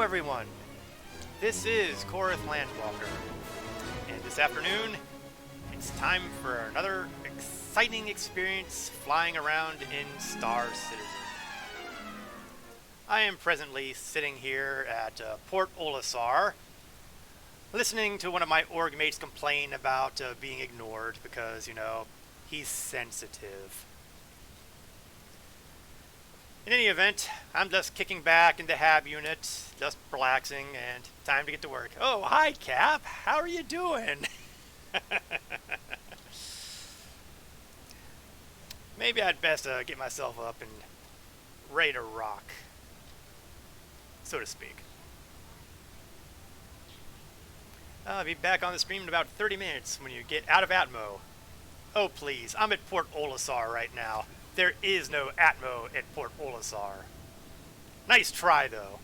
everyone. This is Korath Landwalker, and this afternoon, it's time for another exciting experience flying around in Star Citizen. I am presently sitting here at Port Olisar, listening to one of my org mates complain about being ignored because, you know, he's sensitive. In any event, I'm just kicking back in the hab unit, just relaxing, and time to get to work. Oh, hi, Cap. How are you doing? Maybe I'd best get myself up and ready to rock, so to speak. I'll be back on the stream in about 30 minutes when you get out of Atmo. Oh, please. I'm at Port Olisar right now. There is no Atmo at Port Olisar. Nice try, though.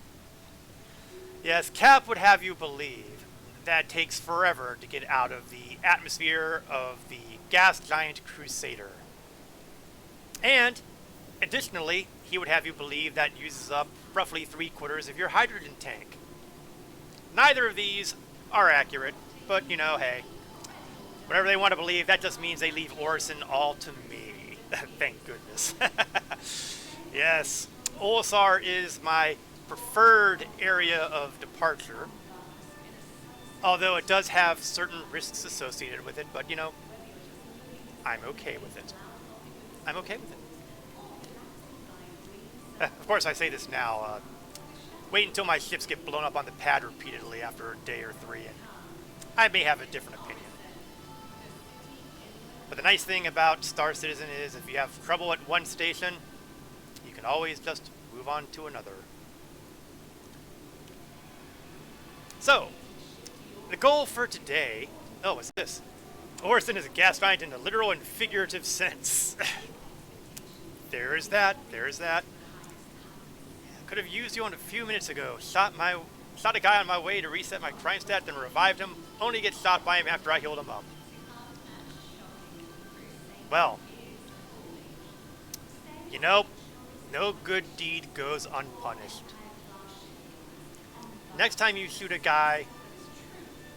Yes, Cap would have you believe that it takes forever to get out of the atmosphere of the gas giant Crusader. And, additionally, he would have you believe that uses up roughly 3/4 of your hydrogen tank. Neither of these are accurate, but, you know, hey. Whatever they want to believe, that just means they leave Orison all to me. Thank goodness. Yes, Olisar is my preferred area of departure. Although it does have certain risks associated with it, but, you know, I'm okay with it. I'm okay with it. Of course, I say this now. Wait until my ships get blown up on the pad repeatedly after a day or 3, and I may have a different opinion. But the nice thing about Star Citizen is if you have trouble at one station, you can always just move on to another. So, the goal for today... Oh, what's this? Orison is a gas giant in a literal and figurative sense. There is that. There is that. Could have used you on a few minutes ago. Shot a guy on my way to reset my crime stat, then revived him, only to get shot by him after I healed him up. Well, you know, no good deed goes unpunished. Next time you shoot a guy,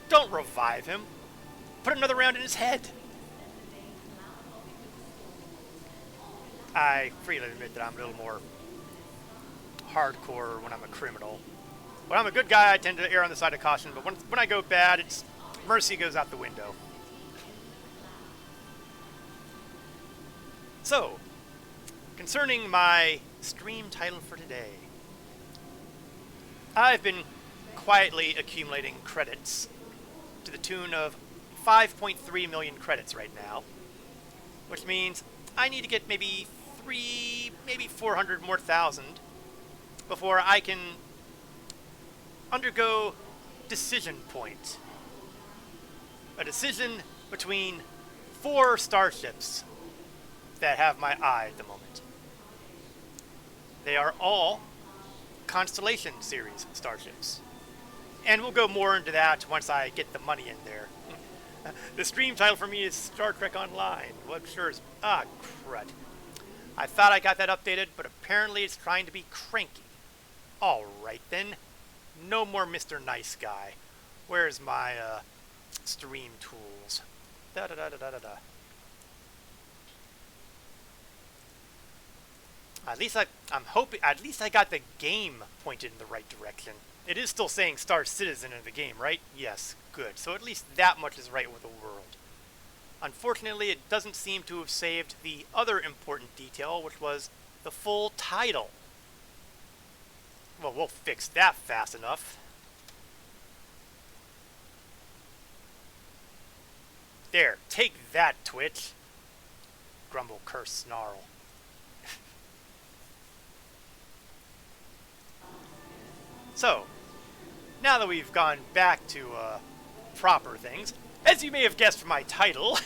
don't revive him. Put another round in his head. I freely admit that I'm a little more hardcore when I'm a criminal. When I'm a good guy, I tend to err on the side of caution, but when I go bad, it's mercy goes out the window. So, concerning my stream title for today, I've been quietly accumulating credits to the tune of 5.3 million credits right now, which means I need to get maybe 400 more thousand before I can undergo decision point. A decision between 4 starships that have my eye at the moment. They are all Constellation series starships. And we'll go more into that once I get the money in there. The stream title for me is Star Trek Online. Well, sure is... Ah, crud. I thought I got that updated, but apparently it's trying to be cranky. Alright then. No more Mr. Nice Guy. Where's my, stream tools? Da-da-da-da-da-da-da. At least I'm hoping, at least I got the game pointed in the right direction. It is still saying Star Citizen in the game, right? Yes, good. So at least that much is right with the world. Unfortunately, it doesn't seem to have saved the other important detail, which was the full title. Well, we'll fix that fast enough. There, take that, Twitch. Grumble, curse, snarl. So, now that we've gone back to proper things, as you may have guessed from my title,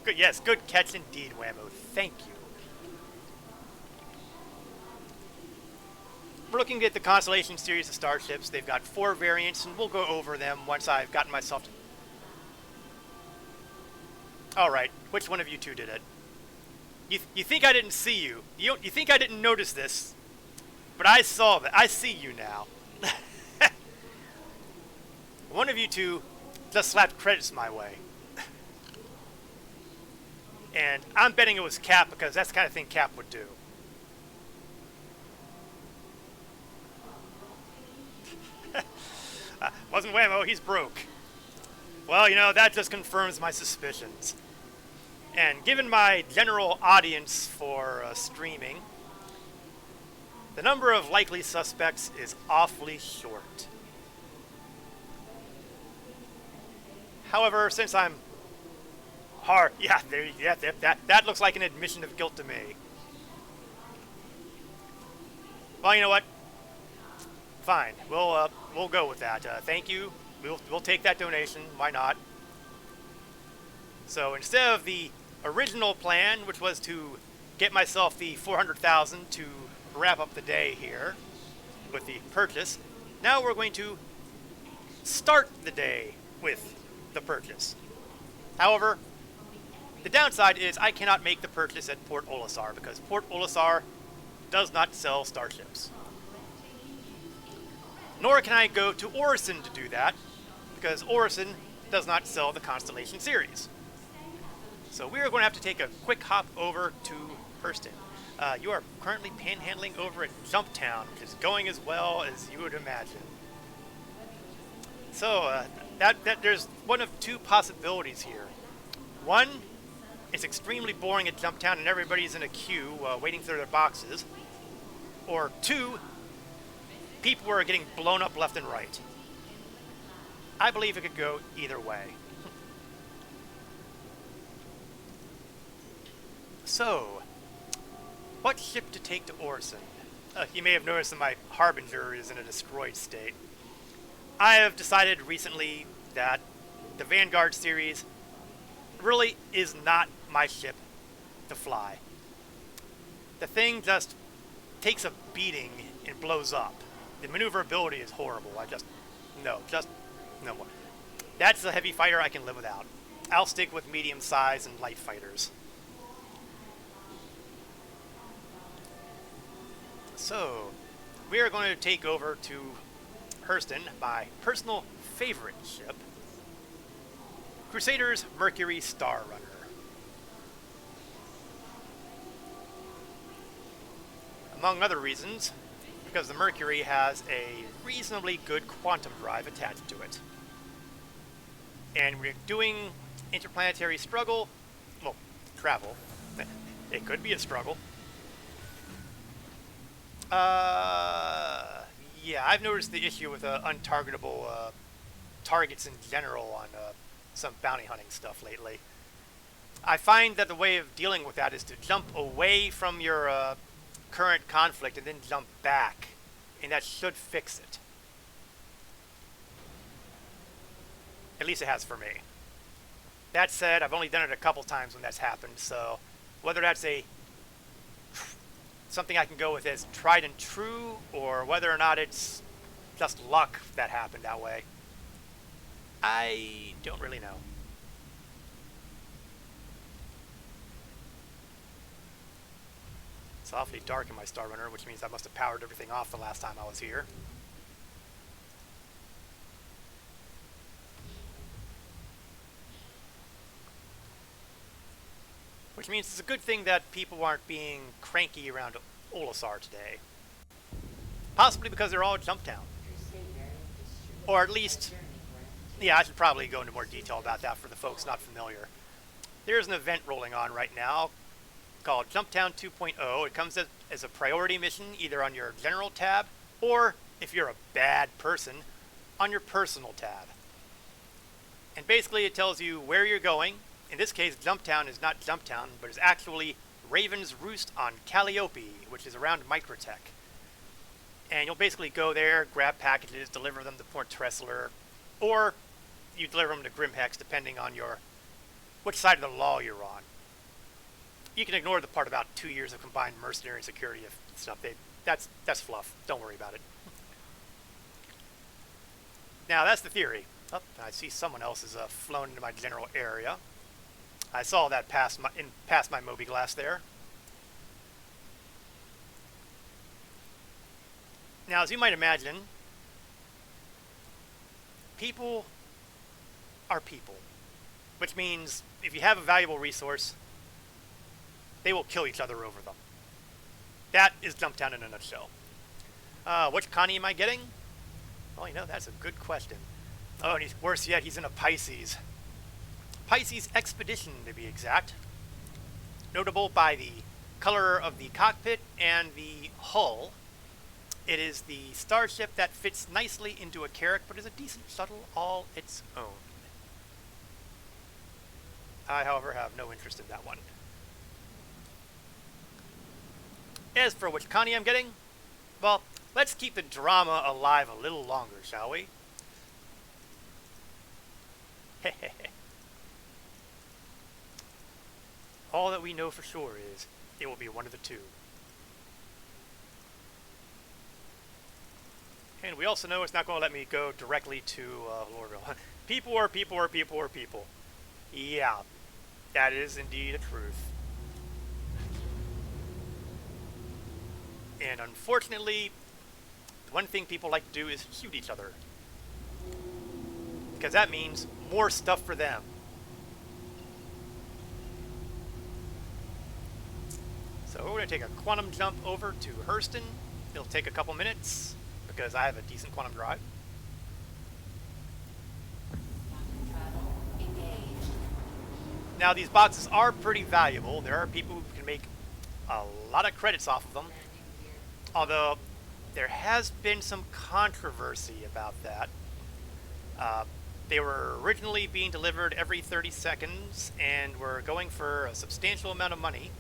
good, yes, good catch indeed, Whammo, thank you. We're looking at the Constellation series of starships. They've got 4 variants, and we'll go over them once I've gotten myself to... Alright, which one of you two did it? You think I didn't see you. You think I didn't notice this. But I saw that. I see you now. One of you two just slapped credits my way. And I'm betting it was Cap because that's the kind of thing Cap would do. Wasn't Whammo, he's broke. Well, you know, that just confirms my suspicions. And given my general audience for streaming, the number of likely suspects is awfully short. However, since I'm hard, that looks like an admission of guilt to me. Well, you know what? Fine, we'll go with that. Thank you. We'll take that donation. Why not? So instead of the original plan, which was to get myself the 400,000 to wrap up the day here with the purchase, now we're going to start the day with the purchase. However, the downside is I cannot make the purchase at Port Olisar because Port Olisar does not sell starships. Nor can I go to Orison to do that because Orison does not sell the Constellation series. So we are going to have to take a quick hop over to Hurston. You are currently panhandling over at Jumptown, which is going as well as you would imagine. So there's one of two possibilities here. One, it's extremely boring at Jumptown and everybody's in a queue waiting for their boxes. Or two, people are getting blown up left and right. I believe it could go either way. So, what ship to take to Orison? You may have noticed that my Harbinger is in a destroyed state. I have decided recently that the Vanguard series really is not my ship to fly. The thing just takes a beating and blows up. The maneuverability is horrible. No more. That's a heavy fighter I can live without. I'll stick with medium size and light fighters. So, we are going to take over to Hurston, my personal favorite ship, Crusaders Mercury Star Runner. Among other reasons, because the Mercury has a reasonably good quantum drive attached to it. And we're doing interplanetary travel. It could be a struggle. Yeah, I've noticed the issue with untargetable targets in general on some bounty hunting stuff lately. I find that the way of dealing with that is to jump away from your current conflict and then jump back, and that should fix it. At least it has for me. That said, I've only done it a couple times when that's happened, so whether that's something I can go with as tried and true, or whether or not it's just luck that happened that way, I don't really know. It's awfully dark in my Star Runner, which means I must have powered everything off the last time I was here. Which means it's a good thing that people aren't being cranky around Olisar today. Possibly because they're all at Jumptown. Or at least, yeah, I should probably go into more detail about that for the folks not familiar. There's an event rolling on right now called Jumptown 2.0. It comes as a priority mission either on your general tab, or if you're a bad person, on your personal tab. And basically it tells you where you're going. In this case, Jumptown is not Jumptown, but is actually Raven's Roost on Calliope, which is around Microtech. And you'll basically go there, grab packages, deliver them to Port Tressler, or you deliver them to Grimhex, depending on which side of the law you're on. You can ignore the part about 2 years of combined mercenary and security stuff. That's fluff. Don't worry about it. Now, that's the theory. Oh, I see someone else has flown into my general area. I saw that past my Moby Glass there. Now, as you might imagine, people are people, which means if you have a valuable resource, they will kill each other over them. That is Jumptown in a nutshell. Which Connie am I getting? Well, you know, that's a good question. Oh, and he's worse yet, he's in a Pisces. Pisces Expedition, to be exact. Notable by the color of the cockpit and the hull. It is the starship that fits nicely into a Carrack, but is a decent shuttle all its own. I, however, have no interest in that one. As for which Connie I'm getting, well, let's keep the drama alive a little longer, shall we? All that we know for sure is it will be one of the two. And we also know it's not going to let me go directly to Lorville. People are people are people are people. Yeah, that is indeed a truth. And unfortunately, the one thing people like to do is shoot each other. Because that means more stuff for them. So we're going to take a quantum jump over to Hurston. It'll take a couple minutes, because I have a decent quantum drive. Now these boxes are pretty valuable. There are people who can make a lot of credits off of them. Although there has been some controversy about that. They were originally being delivered every 30 seconds and were going for a substantial amount of money.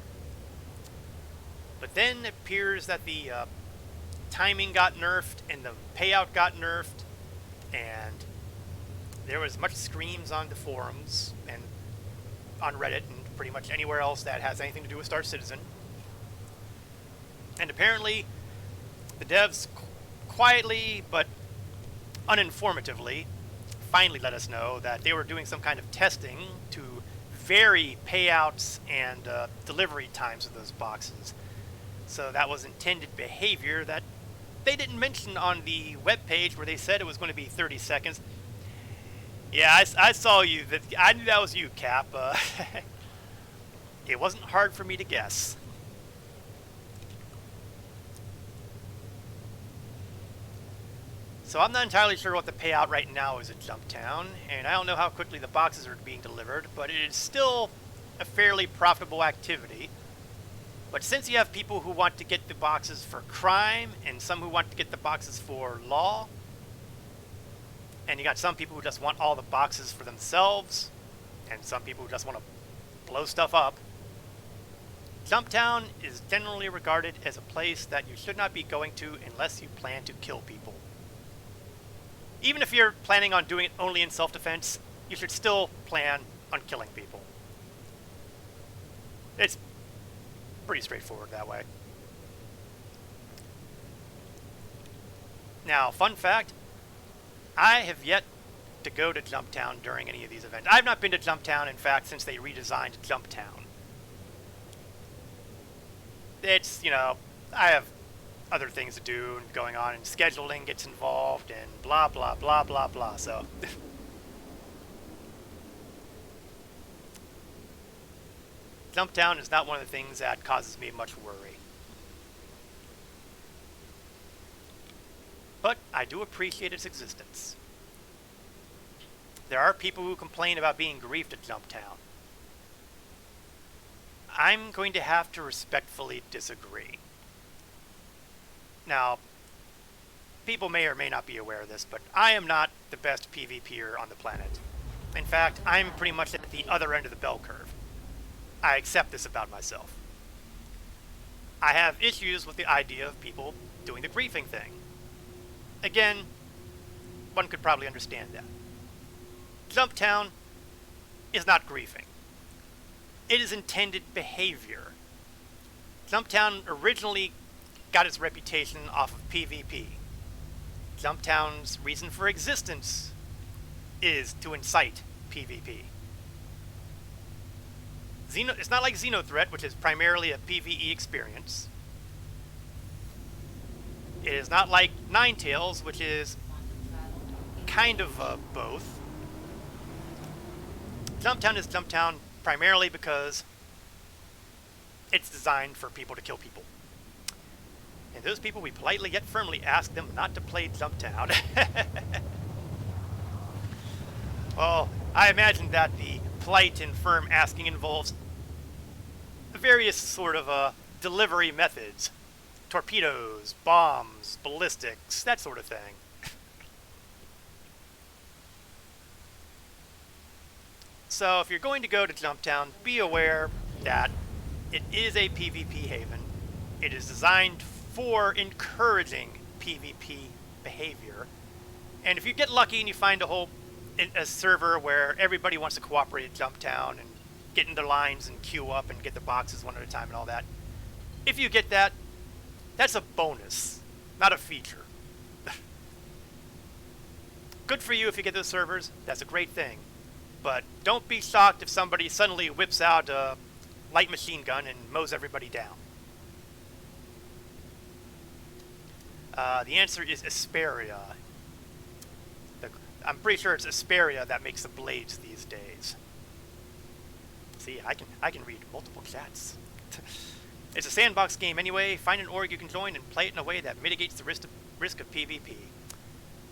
But then it appears that the timing got nerfed and the payout got nerfed, and there was much screams on the forums and on Reddit and pretty much anywhere else that has anything to do with Star Citizen. And apparently the devs quietly but uninformatively finally let us know that they were doing some kind of testing to vary payouts and delivery times of those boxes. So that was intended behavior that they didn't mention on the webpage where they said it was going to be 30 seconds. Yeah, I saw you. I knew that was you, Cap. It wasn't hard for me to guess. So I'm not entirely sure what the payout right now is at Jumptown, and I don't know how quickly the boxes are being delivered, but it is still a fairly profitable activity. But since you have people who want to get the boxes for crime, and some who want to get the boxes for law, and you got some people who just want all the boxes for themselves, and some people who just want to blow stuff up, Jumptown is generally regarded as a place that you should not be going to unless you plan to kill people. Even if you're planning on doing it only in self-defense, you should still plan on killing people. It's pretty straightforward that way. Now, fun fact, I have yet to go to Jumptown during any of these events. I've not been to Jumptown, in fact, since they redesigned Jumptown. It's, you know, I have other things to do and going on, and scheduling gets involved, and blah, blah, blah, blah, blah, so. Jumptown is not one of the things that causes me much worry. But I do appreciate its existence. There are people who complain about being griefed at Jumptown. I'm going to have to respectfully disagree. Now, people may or may not be aware of this, but I am not the best PvPer on the planet. In fact, I'm pretty much at the other end of the bell curve. I accept this about myself. I have issues with the idea of people doing the griefing thing. Again, one could probably understand that. Jumptown is not griefing. It is intended behavior. Jumptown originally got its reputation off of PvP. Jumptown's reason for existence is to incite PvP. It's not like Xenothreat, which is primarily a PvE experience. It is not like Ninetales, which is kind of both. Jumptown is Jumptown primarily because it's designed for people to kill people. And those people, we politely yet firmly ask them not to play Jumptown. Well, I imagine that the polite and firm asking involves various sort of delivery methods. Torpedoes, bombs, ballistics, that sort of thing. So if you're going to go to Jumptown, be aware that it is a PvP haven. It is designed for encouraging PvP behavior. And if you get lucky and you find a server where everybody wants to cooperate at Jumptown and get in their lines and queue up and get the boxes one at a time and all that, if you get that, that's a bonus, not a feature. Good for you if you get those servers. That's a great thing. But don't be shocked if somebody suddenly whips out a light machine gun and mows everybody down. The answer is Asperia. I'm pretty sure it's Asperia that makes the blades these days. See, I can read multiple chats. It's a sandbox game anyway. Find an org you can join and play it in a way that mitigates the risk of PvP.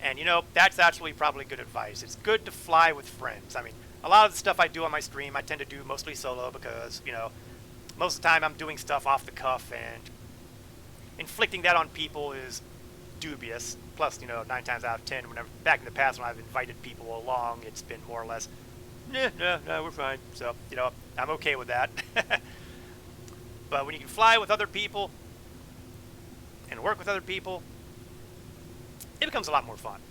And you know, that's actually probably good advice. It's good to fly with friends. I mean, a lot of the stuff I do on my stream, I tend to do mostly solo because, you know, most of the time I'm doing stuff off the cuff, and inflicting that on people is dubious. Plus, you know, 9 times out of 10, whenever back in the past when I've invited people along, it's been more or less, no, we're fine. So, you know, I'm okay with that. But when you can fly with other people and work with other people, it becomes a lot more fun.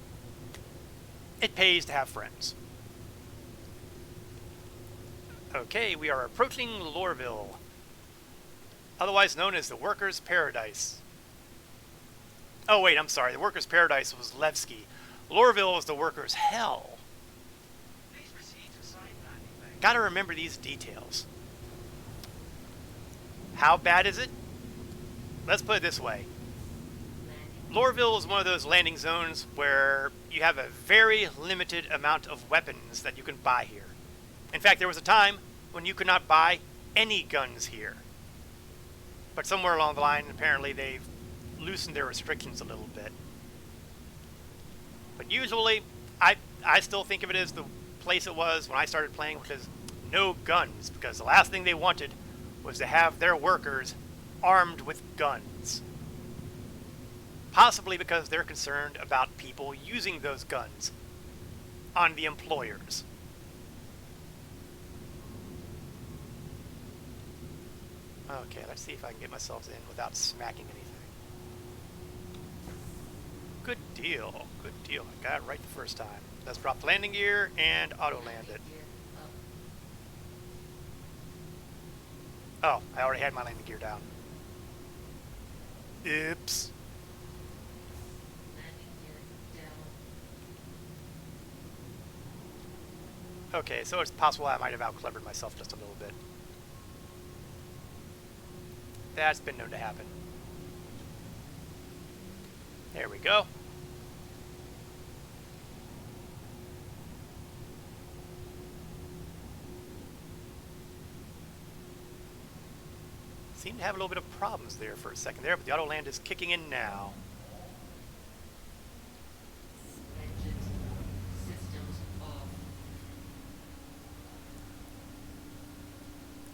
It pays to have friends. Okay, we are approaching Lorville, otherwise known as the Workers' Paradise. Oh wait, I'm sorry, the Workers' Paradise was Levski. Lorville was the Workers' Hell. Gotta remember these details. How bad is it? Let's put it this way. Lorville is one of those landing zones where you have a very limited amount of weapons that you can buy here. In fact, there was a time when you could not buy any guns here. But somewhere along the line, apparently they've loosened their restrictions a little bit. But usually, I still think of it as the place it was when I started playing, which is no guns, because the last thing they wanted was to have their workers armed with guns. Possibly because they're concerned about people using those guns on the employers. Okay, let's see if I can get myself in without smacking anything. Good deal, good deal. I got it right the first time. Let's drop the landing gear and auto-land it. Oh, I already had my landing gear down. Oops. Okay, so it's possible I might have out-clevered myself just a little bit. That's been known to happen. There we go. Seemed to have a little bit of problems there for a second there, but the auto land is kicking in now.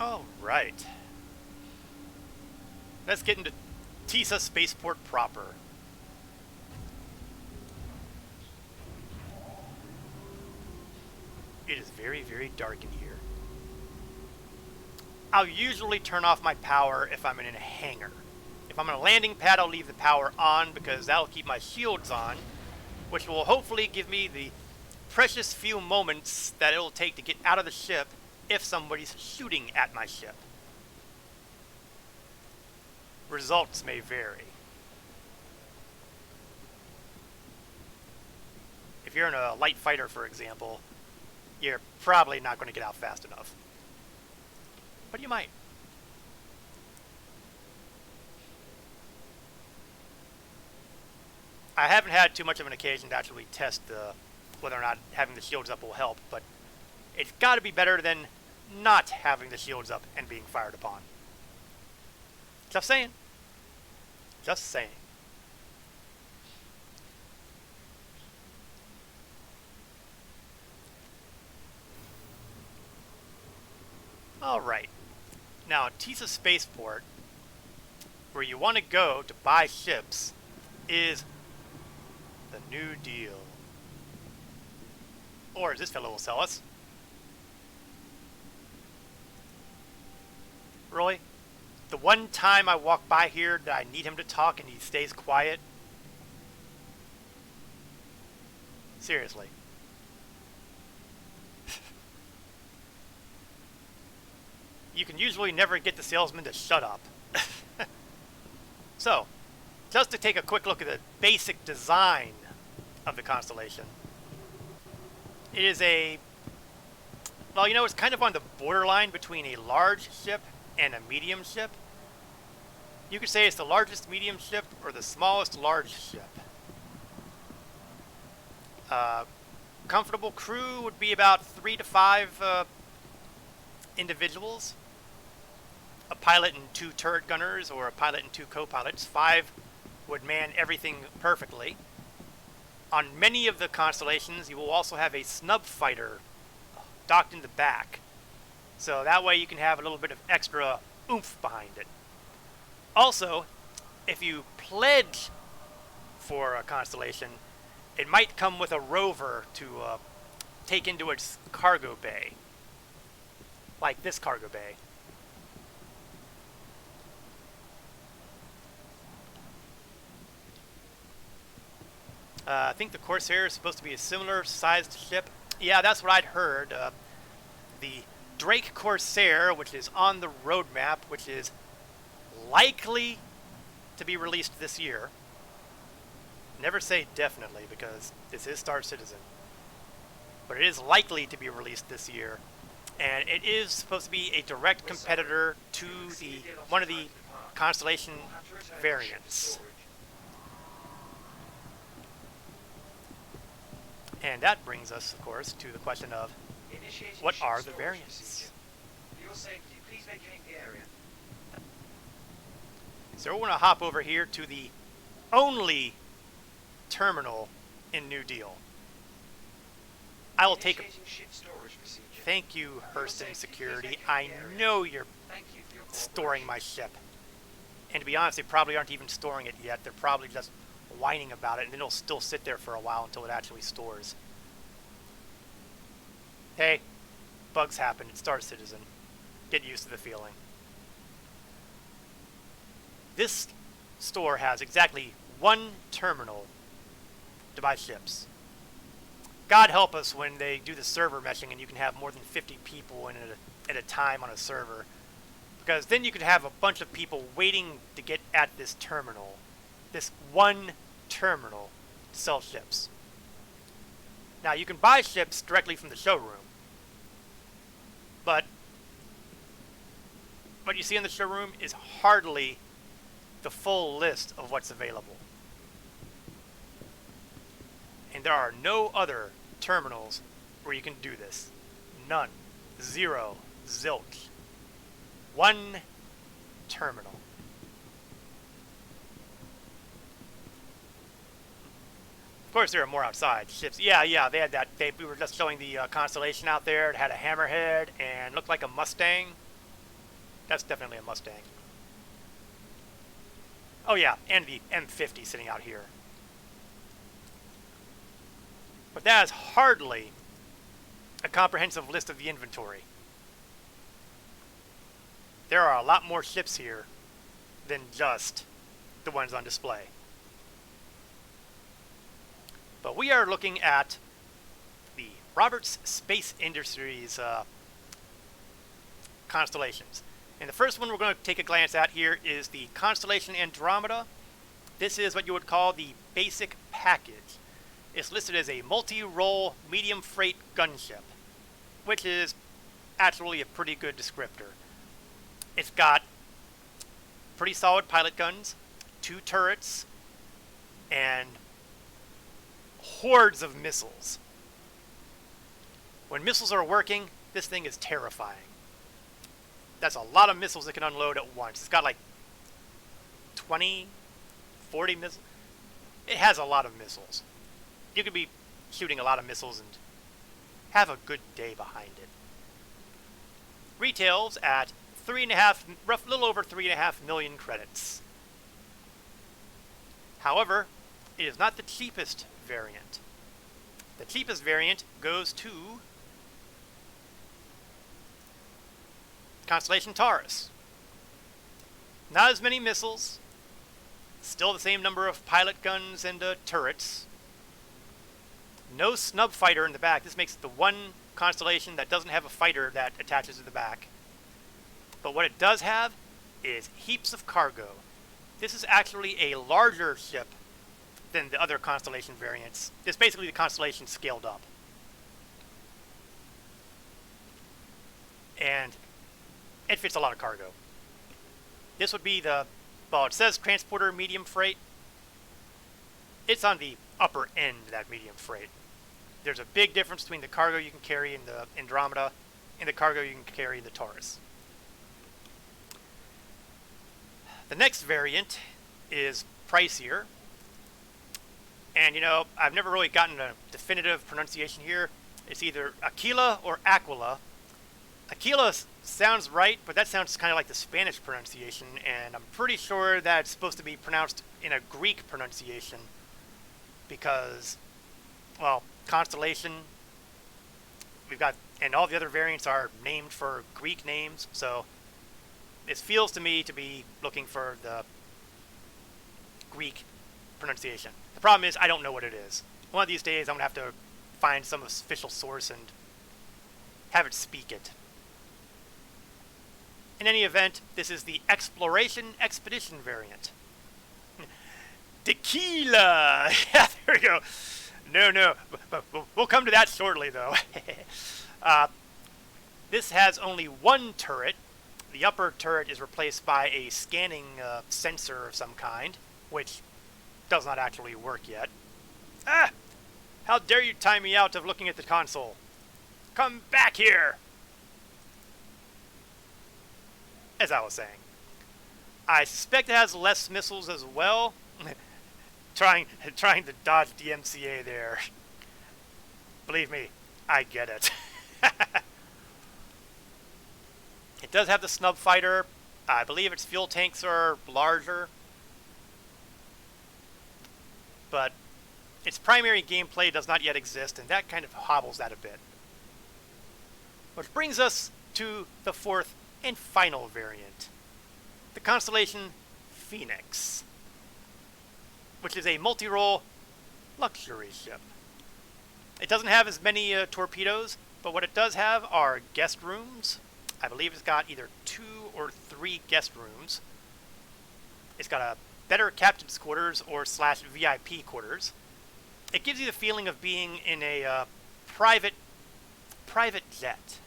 All right. Let's get into Tisa Spaceport proper. It is very, very dark in here. I'll usually turn off my power if I'm in a hangar. If I'm on a landing pad, I'll leave the power on because that'll keep my shields on, which will hopefully give me the precious few moments that it'll take to get out of the ship if somebody's shooting at my ship. Results may vary. If you're in a light fighter, for example, you're probably not going to get out fast enough. But you might. I haven't had too much of an occasion to actually test the whether or not having the shields up will help, but it's got to be better than not having the shields up and being fired upon. Just saying. Just saying. Alright. Now, Tisa Spaceport, where you want to go to buy ships, is the New Deal. Or as this fellow will sell us. Really? The one time I walk by here that I need him to talk and he stays quiet? Seriously. You can usually never get the salesman to shut up. So, just to take a quick look at the basic design of the Constellation. It is a... well, you know, it's kind of on the borderline between a large ship and a medium ship. You could say it's the largest medium ship or the smallest large ship. Comfortable crew would be about 3 to 5 individuals. A pilot and 2 turret gunners, or a pilot and 2 co-pilots. 5 would man everything perfectly. On many of the Constellations, you will also have a snub fighter docked in the back. So that way you can have a little bit of extra oomph behind it. Also, if you pledge for a Constellation, it might come with a rover to take into its cargo bay. Like this cargo bay. I think the Corsair is supposed to be a similar sized ship. Yeah, that's what I'd heard. The Drake Corsair, which is on the roadmap, which is likely to be released this year. Never say definitely, because this is Star Citizen. But it is likely to be released this year. And it is supposed to be a direct competitor to the one of the Constellation variants. And that brings us, of course, to the question of, what are the variants? So we're going to hop over here to the only terminal in New Deal. I will take... Thank you, Hurston Security. I know you're storing my ship. And to be honest, they probably aren't even storing it yet. They're probably just whining about it, and then it'll still sit there for a while until it actually stores. Hey, bugs happen. It's Star Citizen. Get used to the feeling. This store has exactly 1 terminal to buy ships. God help us when they do the server meshing and you can have more than 50 people in at a time on a server. Because then you could have a bunch of people waiting to get at this terminal. This 1 terminal to sell ships. Now, you can buy ships directly from the showroom. But what you see in the showroom is hardly the full list of what's available. And there are no other terminals where you can do this. None. 0. Zilch. 1 terminal. Of course, there are more outside ships. Yeah, they had that. We were just showing the Constellation out there. It had a hammerhead and looked like a Mustang. That's definitely a Mustang. Oh yeah, and the M50 sitting out here. But that is hardly a comprehensive list of the inventory. There are a lot more ships here than just the ones on display. But we are looking at the Roberts Space Industries constellations. And the first one we're going to take a glance at here is the Constellation Andromeda. This is what you would call the basic package. It's listed as a multi-role medium freight gunship, which is actually a pretty good descriptor. It's got pretty solid pilot guns, 2 turrets, and hordes of missiles. When missiles are working, this thing is terrifying. That's a lot of missiles it can unload at once. It's got like 20, 40 missiles. It has a lot of missiles. You could be shooting a lot of missiles and have a good day behind it. Retails at little over 3.5 million credits. However, it is not the cheapest variant. The cheapest variant goes to Constellation Taurus. Not as many missiles, still the same number of pilot guns and turrets. No snub fighter in the back. This makes it the one constellation that doesn't have a fighter that attaches to the back. But what it does have is heaps of cargo. This is actually a larger ship than the other Constellation variants. It's basically the Constellation scaled up. And it fits a lot of cargo. This would be the, well, it says transporter medium freight. It's on the upper end of that medium freight. There's a big difference between the cargo you can carry in the Andromeda and the cargo you can carry in the Taurus. The next variant is pricier. And, you know, I've never really gotten a definitive pronunciation here. It's either Aquila or Aquila. Aquila sounds right, but that sounds kind of like the Spanish pronunciation, and I'm pretty sure that it's supposed to be pronounced in a Greek pronunciation because, well, Constellation, we've got, and all the other variants are named for Greek names, so it feels to me to be looking for the Greek pronunciation. The problem is I don't know what it is. One of these days I'm going to have to find some official source and have it speak it. In any event, this is the Exploration Expedition variant. Tequila! Yeah, there we go. No, but we'll come to that shortly, though. This has only one turret. The upper turret is replaced by a scanning sensor of some kind, which does not actually work yet. Ah! How dare you time me out of looking at the console? Come back here! As I was saying, I suspect it has less missiles as well. trying to dodge DMCA there. Believe me, I get it. It does have the snub fighter. I believe its fuel tanks are larger. But its primary gameplay does not yet exist, and that kind of hobbles that a bit. Which brings us to the fourth and final variant, the Constellation Phoenix, which is a multi-role luxury ship. It doesn't have as many torpedoes, but what it does have are guest rooms. I believe it's got either 2 or 3 guest rooms. It's got a better captain's quarters or / VIP quarters. It gives you the feeling of being in a private jet.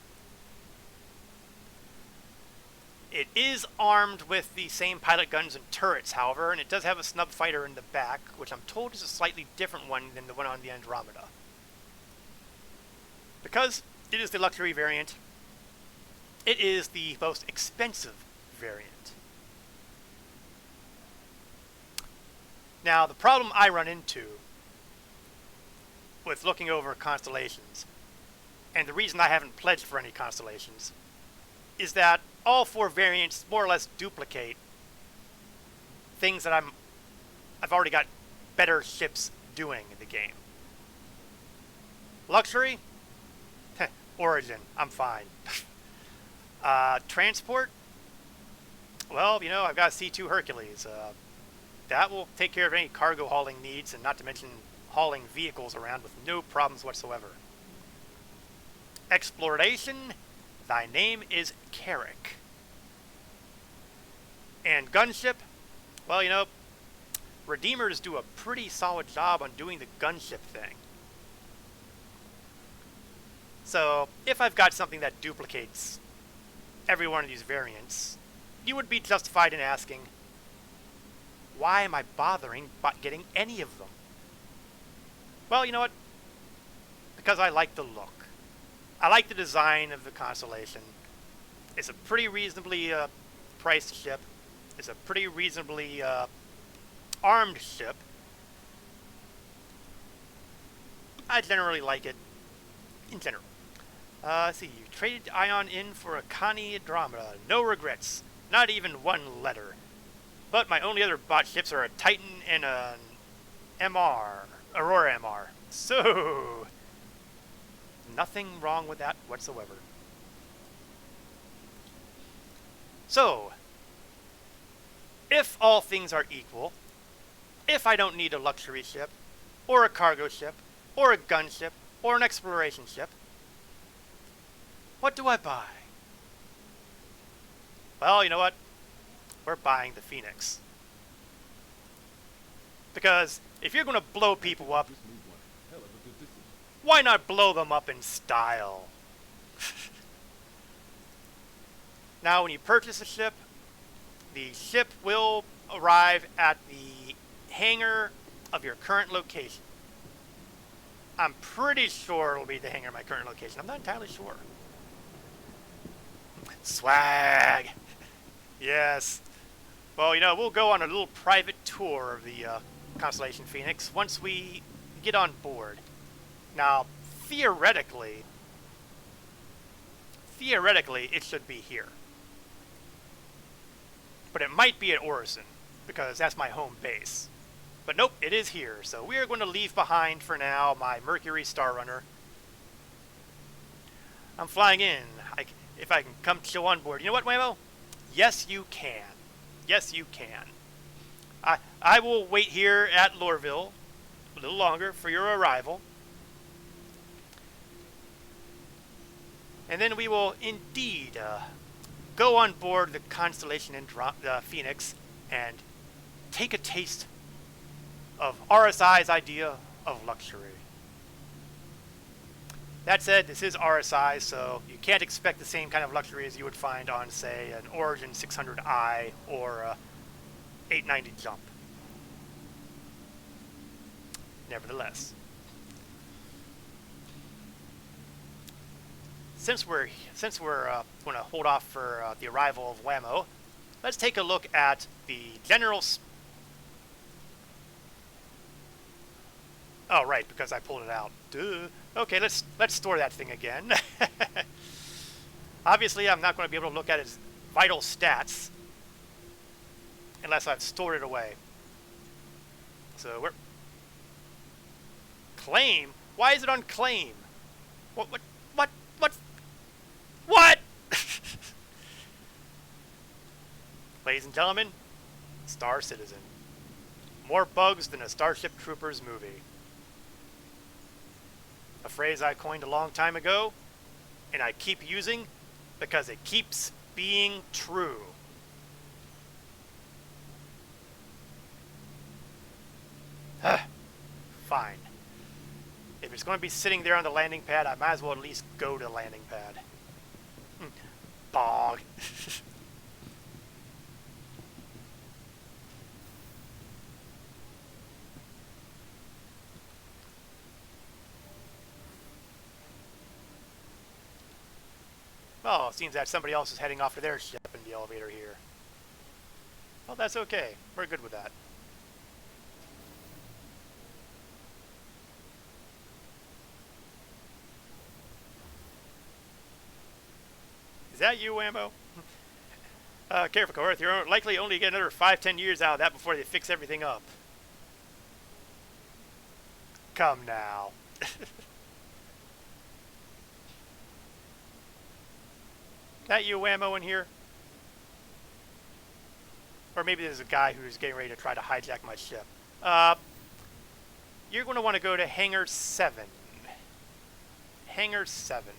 It is armed with the same pilot guns and turrets, however, and it does have a snub fighter in the back, which I'm told is a slightly different one than the one on the Andromeda. Because it is the luxury variant, it is the most expensive variant. Now, the problem I run into with looking over constellations, and the reason I haven't pledged for any constellations, is that all 4 variants more or less duplicate things that I've already got better ships doing in the game. Luxury? Origin, I'm fine. Transport? Well, you know, I've got a C2 Hercules. That will take care of any cargo hauling needs, and not to mention hauling vehicles around with no problems whatsoever. Exploration? Thy name is Carrick. And gunship? Well, you know, Redeemers do a pretty solid job on doing the gunship thing. So, if I've got something that duplicates every one of these variants, you would be justified in asking, why am I bothering getting any of them? Well, you know what? Because I like the look. I like the design of the Constellation. It's a pretty reasonably priced ship. It's a pretty reasonably armed ship. I generally like it in general. Let's see, you traded Ion in for a Connie Andromeda. No regrets. Not even one letter. But my only other bought ships are a Titan and an MR. Aurora MR. So, nothing wrong with that whatsoever. So, if all things are equal, if I don't need a luxury ship, or a cargo ship, or a gunship, or an exploration ship, what do I buy? Well, you know what? We're buying the Phoenix. Because if you're going to blow people up, why not blow them up in style? Now, when you purchase a ship, the ship will arrive at the hangar of your current location. I'm pretty sure it'll be the hangar of my current location. I'm not entirely sure. Swag! Yes. Well, you know, we'll go on a little private tour of the Constellation Phoenix once we get on board. Now, theoretically, it should be here. But it might be at Orison, because that's my home base. But nope, it is here. So we are going to leave behind for now my Mercury Star Runner. I'm flying in. If I can come chill on board. You know what, Whammo? Yes, you can. Yes, you can. I will wait here at Lorville a little longer for your arrival. And then we will indeed go on board the Constellation and Phoenix and take a taste of RSI's idea of luxury. That said, this is RSI, so you can't expect the same kind of luxury as you would find on, say, an Origin 600i or a 890 Jump. Nevertheless, since we're going to hold off for the arrival of Whammo, let's take a look at the general. Oh, right, because I pulled it out. Duh. Okay, let's store that thing again. Obviously, I'm not going to be able to look at its vital stats unless I've stored it away. So we're claim. Why is it on claim? What? Ladies and gentlemen, Star Citizen. More bugs than a Starship Troopers movie. A phrase I coined a long time ago, and I keep using because it keeps being true. Fine. If it's going to be sitting there on the landing pad, I might as well at least go to the landing pad. Bog. Oh, it seems that somebody else is heading off to their ship in the elevator here. Well, that's okay. We're good with that. Is that you, Whammo? Careful, Corinth. You're likely only to get another 5-10 years out of that before they fix everything up. Come now. That you, Whammo, in here? Or maybe there's a guy who's getting ready to try to hijack my ship. You're going to want to go to Hangar 7. Hangar 7.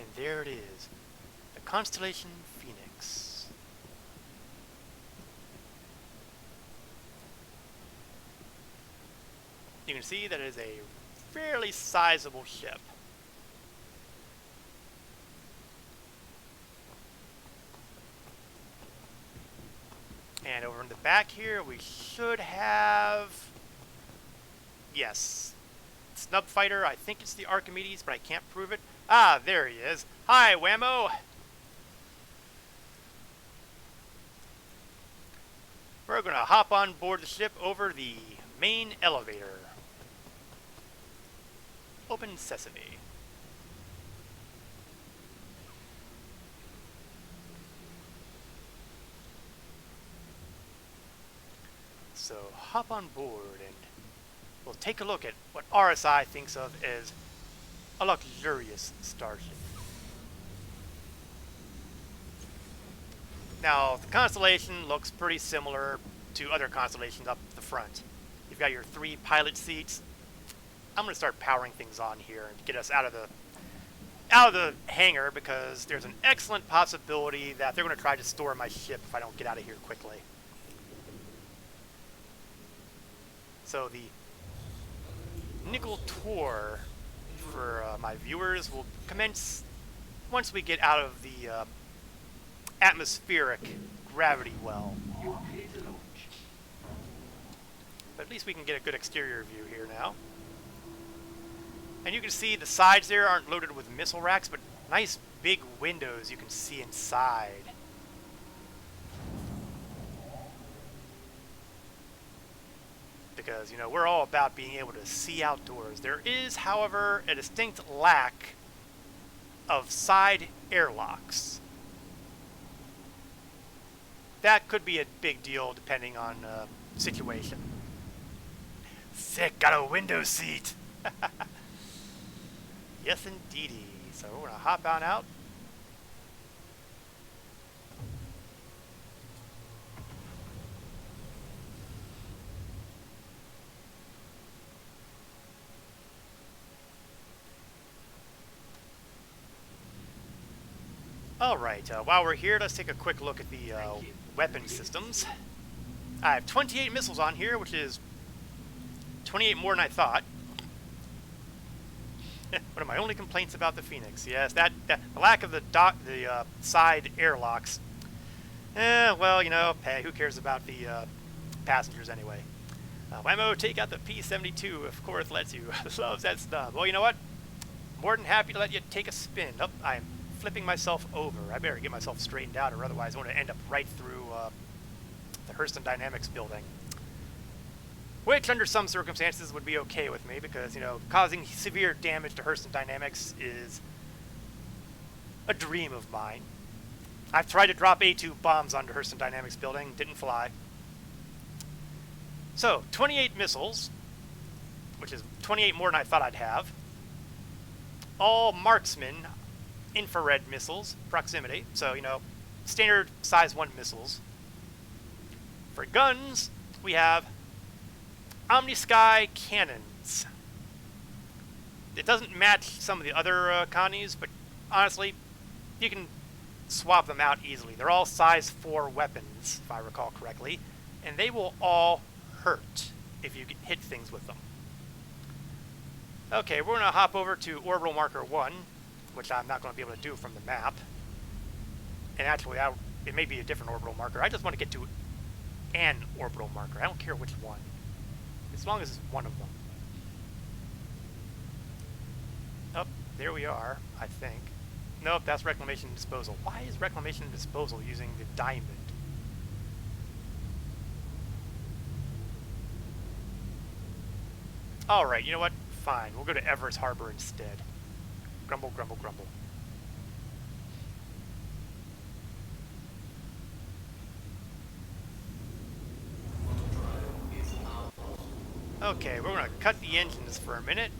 And there it is. The Constellation Phoenix. You can see that it is a fairly sizable ship. back here, we should have... Yes. Snub fighter, I think it's the Archimedes, but I can't prove it. Ah, there he is. Hi, Whammo! We're going to hop on board the ship over the main elevator. Open sesame. So hop on board and we'll take a look at what RSI thinks of as a luxurious starship. Now, the Constellation looks pretty similar to other Constellations up the front. You've got your 3 pilot seats. I'm going to start powering things on here and get us out of the hangar, because there's an excellent possibility that they're going to try to store my ship if I don't get out of here quickly. So the nickel tour for my viewers will commence once we get out of the atmospheric gravity well. But at least we can get a good exterior view here now. And you can see the sides there aren't loaded with missile racks, but nice big windows you can see inside. Because, you know, we're all about being able to see outdoors. There is, however, a distinct lack of side airlocks. That could be a big deal depending on situation. Sick, got a window seat! Yes, indeedy. So we're going to hop on out. Alright, while we're here, let's take a quick look at the weapon systems. I have 28 missiles on here, which is 28 more than I thought. One of my only complaints about the Phoenix. Yes, the lack of the side airlocks. Well, you know, hey, who cares about the passengers anyway? Whammo, take out the P-72, of course, lets you. Loves that stuff. Well, you know what? More than happy to let you take a spin. Oh, I'm flipping myself over. I better get myself straightened out, or otherwise I'm going to end up right through the Hurston Dynamics building. Which, under some circumstances, would be okay with me, because, you know, causing severe damage to Hurston Dynamics is a dream of mine. I've tried to drop A2 bombs onto Hurston Dynamics building, didn't fly. So, 28 missiles, which is 28 more than I thought I'd have. All marksman infrared missiles, proximity, so, you know, standard size 1 missiles. For guns, we have Omni-Sky cannons. It doesn't match some of the other Connies, but honestly, you can swap them out easily. They're all size 4 weapons, if I recall correctly, and they will all hurt if you hit things with them. Okay, we're going to hop over to Orbital Marker 1, which I'm not going to be able to do from the map. And actually, it may be a different orbital marker. I just want to get to an orbital marker. I don't care which one, as long as it's one of them. Oh, there we are, I think. Nope, that's Reclamation and Disposal. Why is Reclamation and Disposal using the diamond? Alright, you know what? Fine, we'll go to Everest Harbor instead. Grumble, grumble, grumble. Okay, we're going to cut the engines for a minute.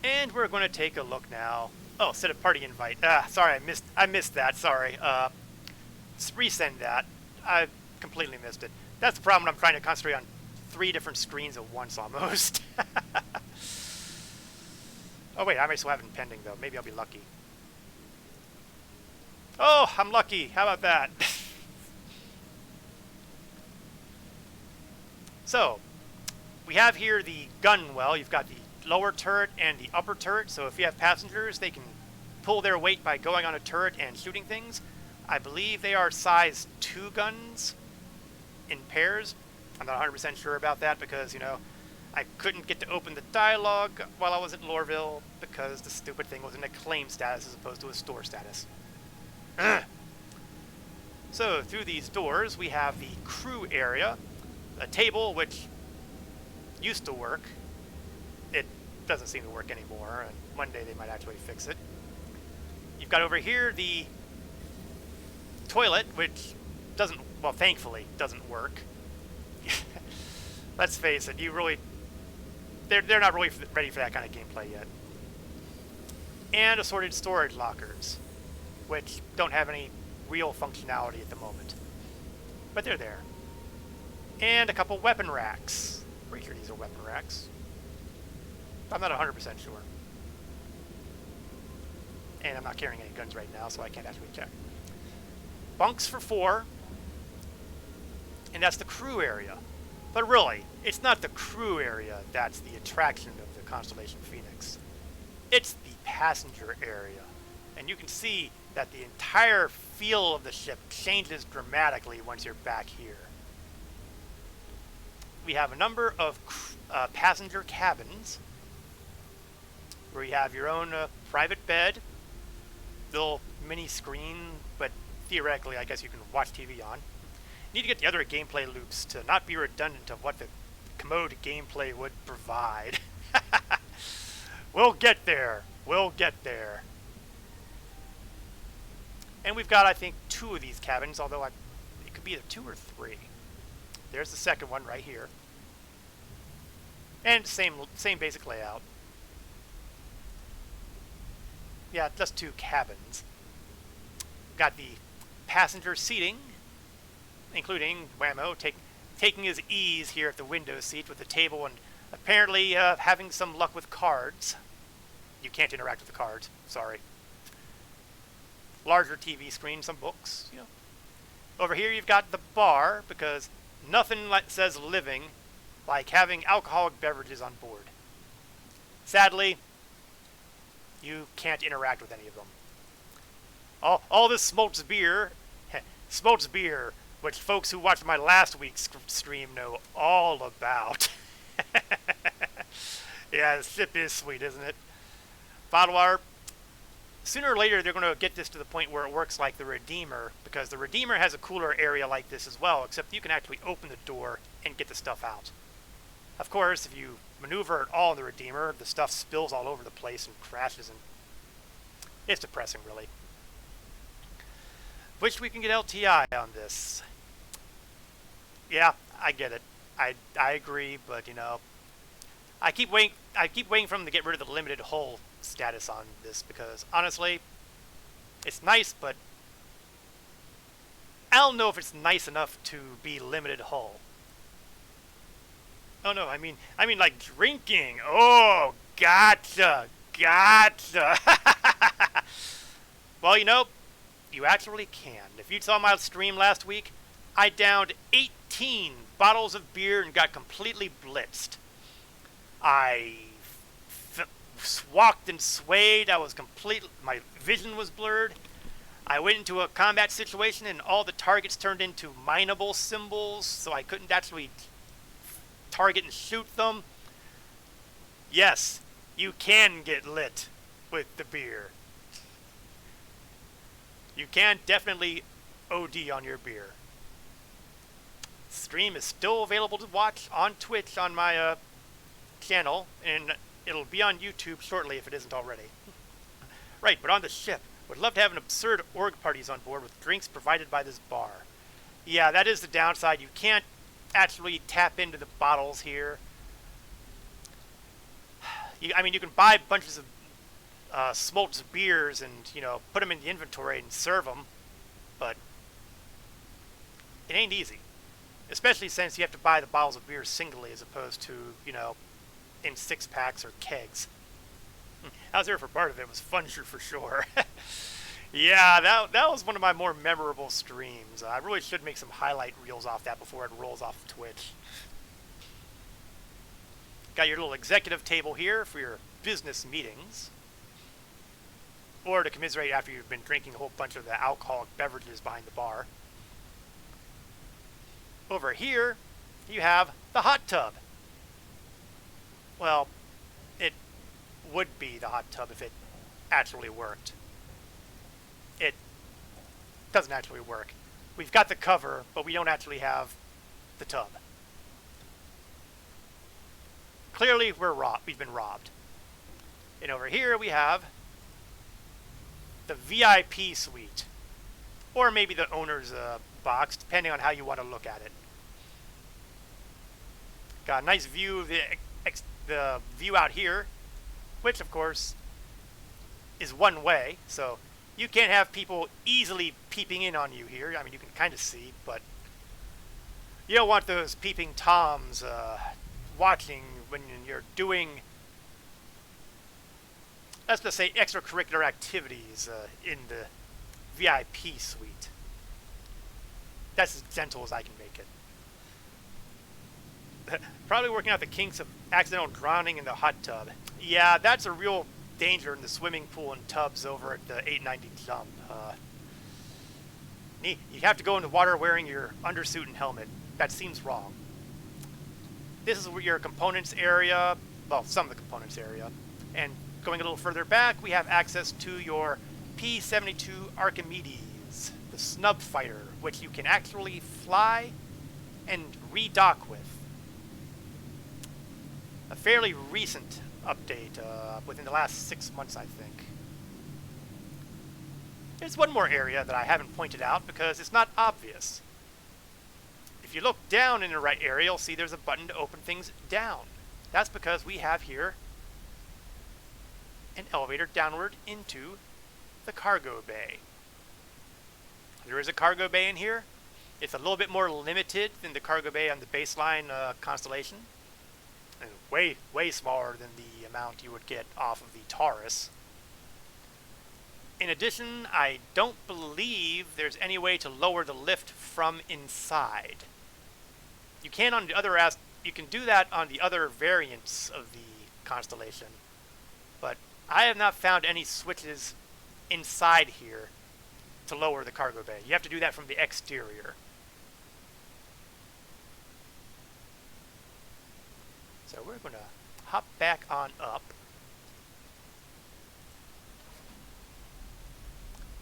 And we're going to take a look now. Oh, set a party invite. Sorry, I missed that. Sorry. Resend that. I completely missed it. That's the problem when I'm trying to concentrate on 3 different screens at once, almost. Oh, wait, I may still have it pending, though. Maybe I'll be lucky. Oh, I'm lucky. How about that? So, we have here the gun well. You've got the lower turret and the upper turret. So if you have passengers, they can pull their weight by going on a turret and shooting things. I believe they are size 2 guns in pairs. I'm not 100% sure about that because, you know, I couldn't get to open the dialogue while I was at Lorville because the stupid thing was in a claim status as opposed to a store status. So, through these doors, we have the crew area, a table which used to work. It doesn't seem to work anymore, and one day they might actually fix it. You've got over here the toilet, which doesn't, well, thankfully, doesn't work. Let's face it, they're not really ready for that kind of gameplay yet. And assorted storage lockers, which don't have any real functionality at the moment. But they're there. And a couple weapon racks. Pretty sure these are weapon racks. I'm not 100% sure. And I'm not carrying any guns right now, so I can't actually check. Bunks for 4. And that's the crew area. But really, it's not the crew area that's the attraction of the Constellation Phoenix. It's the passenger area. And you can see that the entire feel of the ship changes dramatically once you're back here. We have a number of passenger cabins where you have your own private bed, little mini screen, but theoretically I guess you can watch TV on. You need to get the other gameplay loops to not be redundant of what the commode gameplay would provide. We'll get there. We'll get there. And we've got, I think, 2 of these cabins, although it could be either 2 or 3. There's the second one right here. And same basic layout. Yeah, just 2 cabins. Got the passenger seating, including Whammo taking his ease here at the window seat with the table and apparently having some luck with cards. You can't interact with the cards, sorry. Larger TV screen, some books, you know. Over here you've got the bar, because nothing says living like having alcoholic beverages on board. Sadly, you can't interact with any of them. All this smoked beer, which folks who watched my last week's stream know all about. Yeah, the sip is sweet, isn't it? Bottle art. Sooner or later, they're going to get this to the point where it works like the Redeemer, because the Redeemer has a cooler area like this as well, except you can actually open the door and get the stuff out. Of course, if you maneuver at all in the Redeemer, the stuff spills all over the place and crashes, and it's depressing, really. Wish we can get LTI on this. Yeah, I get it. I agree, but, you know, I keep waiting for them to get rid of the limited hull status on this, because honestly, it's nice, but I don't know if it's nice enough to be limited hull. Oh no, I mean like drinking. Oh, gotcha. Well, you know, you actually can. If you saw my stream last week, I downed 18 bottles of beer and got completely blitzed. I walked and swayed. My vision was blurred. I went into a combat situation and all the targets turned into mineable symbols, so I couldn't actually target and shoot them. Yes, you can get lit with the beer. You can definitely OD on your beer. Stream is still available to watch on Twitch on my channel, and it'll be on YouTube shortly if it isn't already. Right, but on the ship, would love to have an absurd org parties on board with drinks provided by this bar. Yeah, that is the downside. You can't actually tap into the bottles here. I mean, you can buy bunches of smoked beers and, you know, put them in the inventory and serve them, but it ain't easy. Especially since you have to buy the bottles of beer singly as opposed to, you know, in 6-packs or kegs. I was there for part of it. It was fun for sure. Yeah, that was one of my more memorable streams. I really should make some highlight reels off that before it rolls off Twitch. Got your little executive table here for your business meetings. or to commiserate after you've been drinking a whole bunch of the alcoholic beverages behind the bar. Over here, you have the hot tub. Well, it would be the hot tub if it actually worked. It doesn't actually work. We've got the cover, but we don't actually have the tub. Clearly, we've been robbed. And over here we have the VIP suite, or maybe the owner's box, depending on how you want to look at it. Got a nice view of the view out here, which of course is one way, so you can't have people easily peeping in on you here. I mean, you can kind of see, but you don't want those peeping toms watching when you're doing, let's just say, extracurricular activities in the VIP suite. That's as gentle as I can make it. Probably working out the kinks of accidental drowning in the hot tub. Yeah, that's a real danger in the swimming pool and tubs over at the 890 jump. You have to go in the water wearing your undersuit and helmet. That seems wrong. This is your components area, well, some of the components area. And going a little further back, we have access to your P-72 Archimedes, the snub fighter, which you can actually fly and redock with. A fairly recent update within the last 6 months, I think. There's one more area that I haven't pointed out because it's not obvious. If you look down in the right area, you'll see there's a button to open things down. That's because we have here an elevator downward into the cargo bay. There is a cargo bay in here. It's a little bit more limited than the cargo bay on the baseline Constellation, and way, way smaller than the amount you would get off of the Taurus. In addition, I don't believe there's any way to lower the lift from inside. You can on the other you can do that on the other variants of the Constellation, but I have not found any switches inside here to lower the cargo bay. You have to do that from the exterior. So we're going to hop back on up.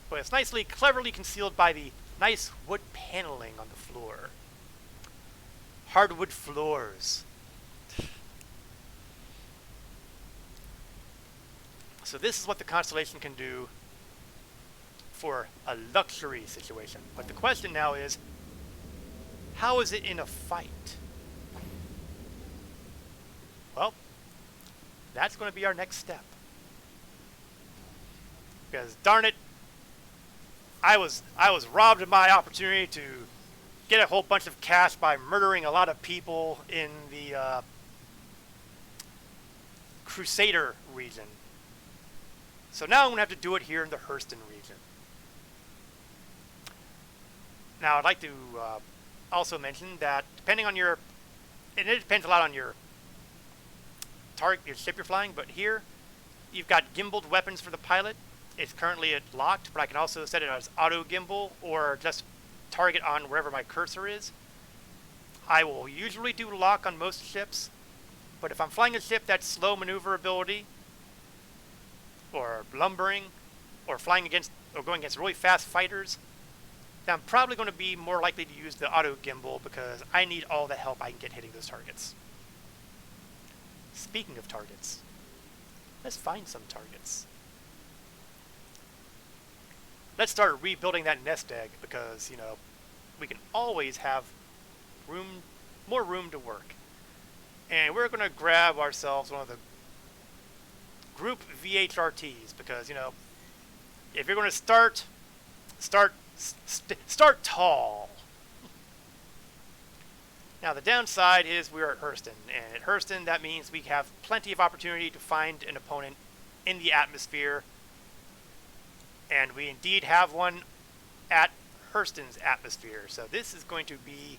But it's nicely, cleverly concealed by the nice wood paneling on the floor. Hardwood floors. So this is what the Constellation can do for a luxury situation. But the question now is, how is it in a fight? Well, that's going to be our next step. Because darn it, I was robbed of my opportunity to get a whole bunch of cash by murdering a lot of people in the Crusader region. So now I'm going to have to do it here in the Hurston region. Now I'd like to also mention that depending on your, and it depends a lot on your target, your ship you're flying, but here you've got gimbaled weapons for the pilot. It's currently locked, but I can also set it as auto gimbal or just target on wherever my cursor is. I will usually do lock on most ships, but if I'm flying a ship that's slow maneuverability or lumbering or flying against or going against really fast fighters, then I'm probably going to be more likely to use the auto gimbal because I need all the help I can get hitting those targets. Speaking of targets, let's find some targets. Let's start rebuilding that nest egg because, you know, we can always have more room to work. And we're going to grab ourselves one of the group VHRTs because, you know, if you're going to start tall. Now the downside is we're at Hurston, and at Hurston that means we have plenty of opportunity to find an opponent in the atmosphere. And we indeed have one at Hurston's atmosphere. So this is going to be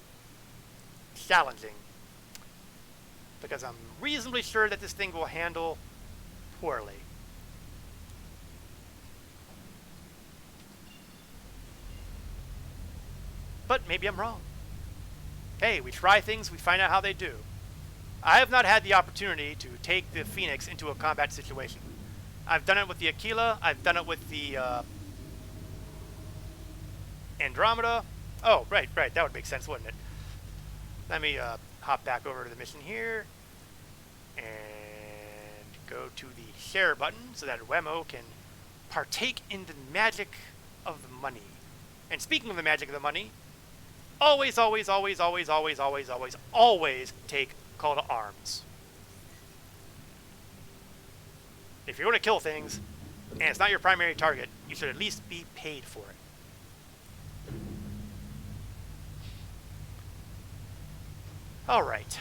challenging. Because I'm reasonably sure that this thing will handle poorly. But maybe I'm wrong. Hey, we try things, we find out how they do. I have not had the opportunity to take the Phoenix into a combat situation. I've done it with the Aquila, I've done it with the Andromeda. Oh, right, that would make sense, wouldn't it? Let me hop back over to the mission here and go to the share button so that Wemo can partake in the magic of the money. And speaking of the magic of the money, always take call to arms. If you're going to kill things and it's not your primary target, you should at least be paid for it. Alright.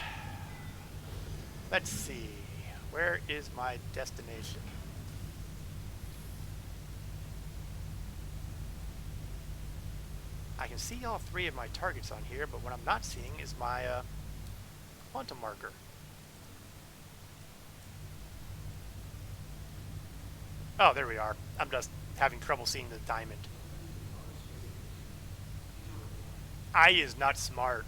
Let's see. Where is my destination? I can see all three of my targets on here, but what I'm not seeing is my quantum marker. Oh, there we are. I'm just having trouble seeing the diamond. I is not smart.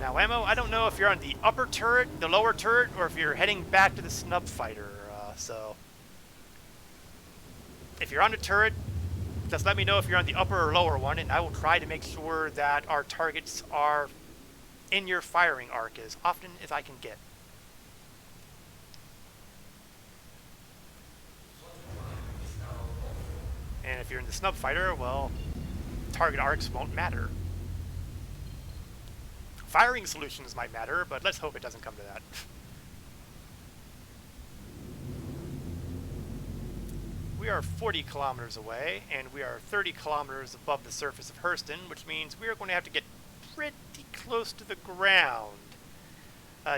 Now, Ammo, I don't know if you're on the upper turret, the lower turret, or if you're heading back to the snub fighter, so... If you're on the turret, just let me know if you're on the upper or lower one, and I will try to make sure that our targets are in your firing arc as often as I can get. And if you're in the snub fighter, well, target arcs won't matter. Firing solutions might matter, but let's hope it doesn't come to that. We are 40 kilometers away, and we are 30 kilometers above the surface of Hurston, which means we are going to have to get pretty close to the ground.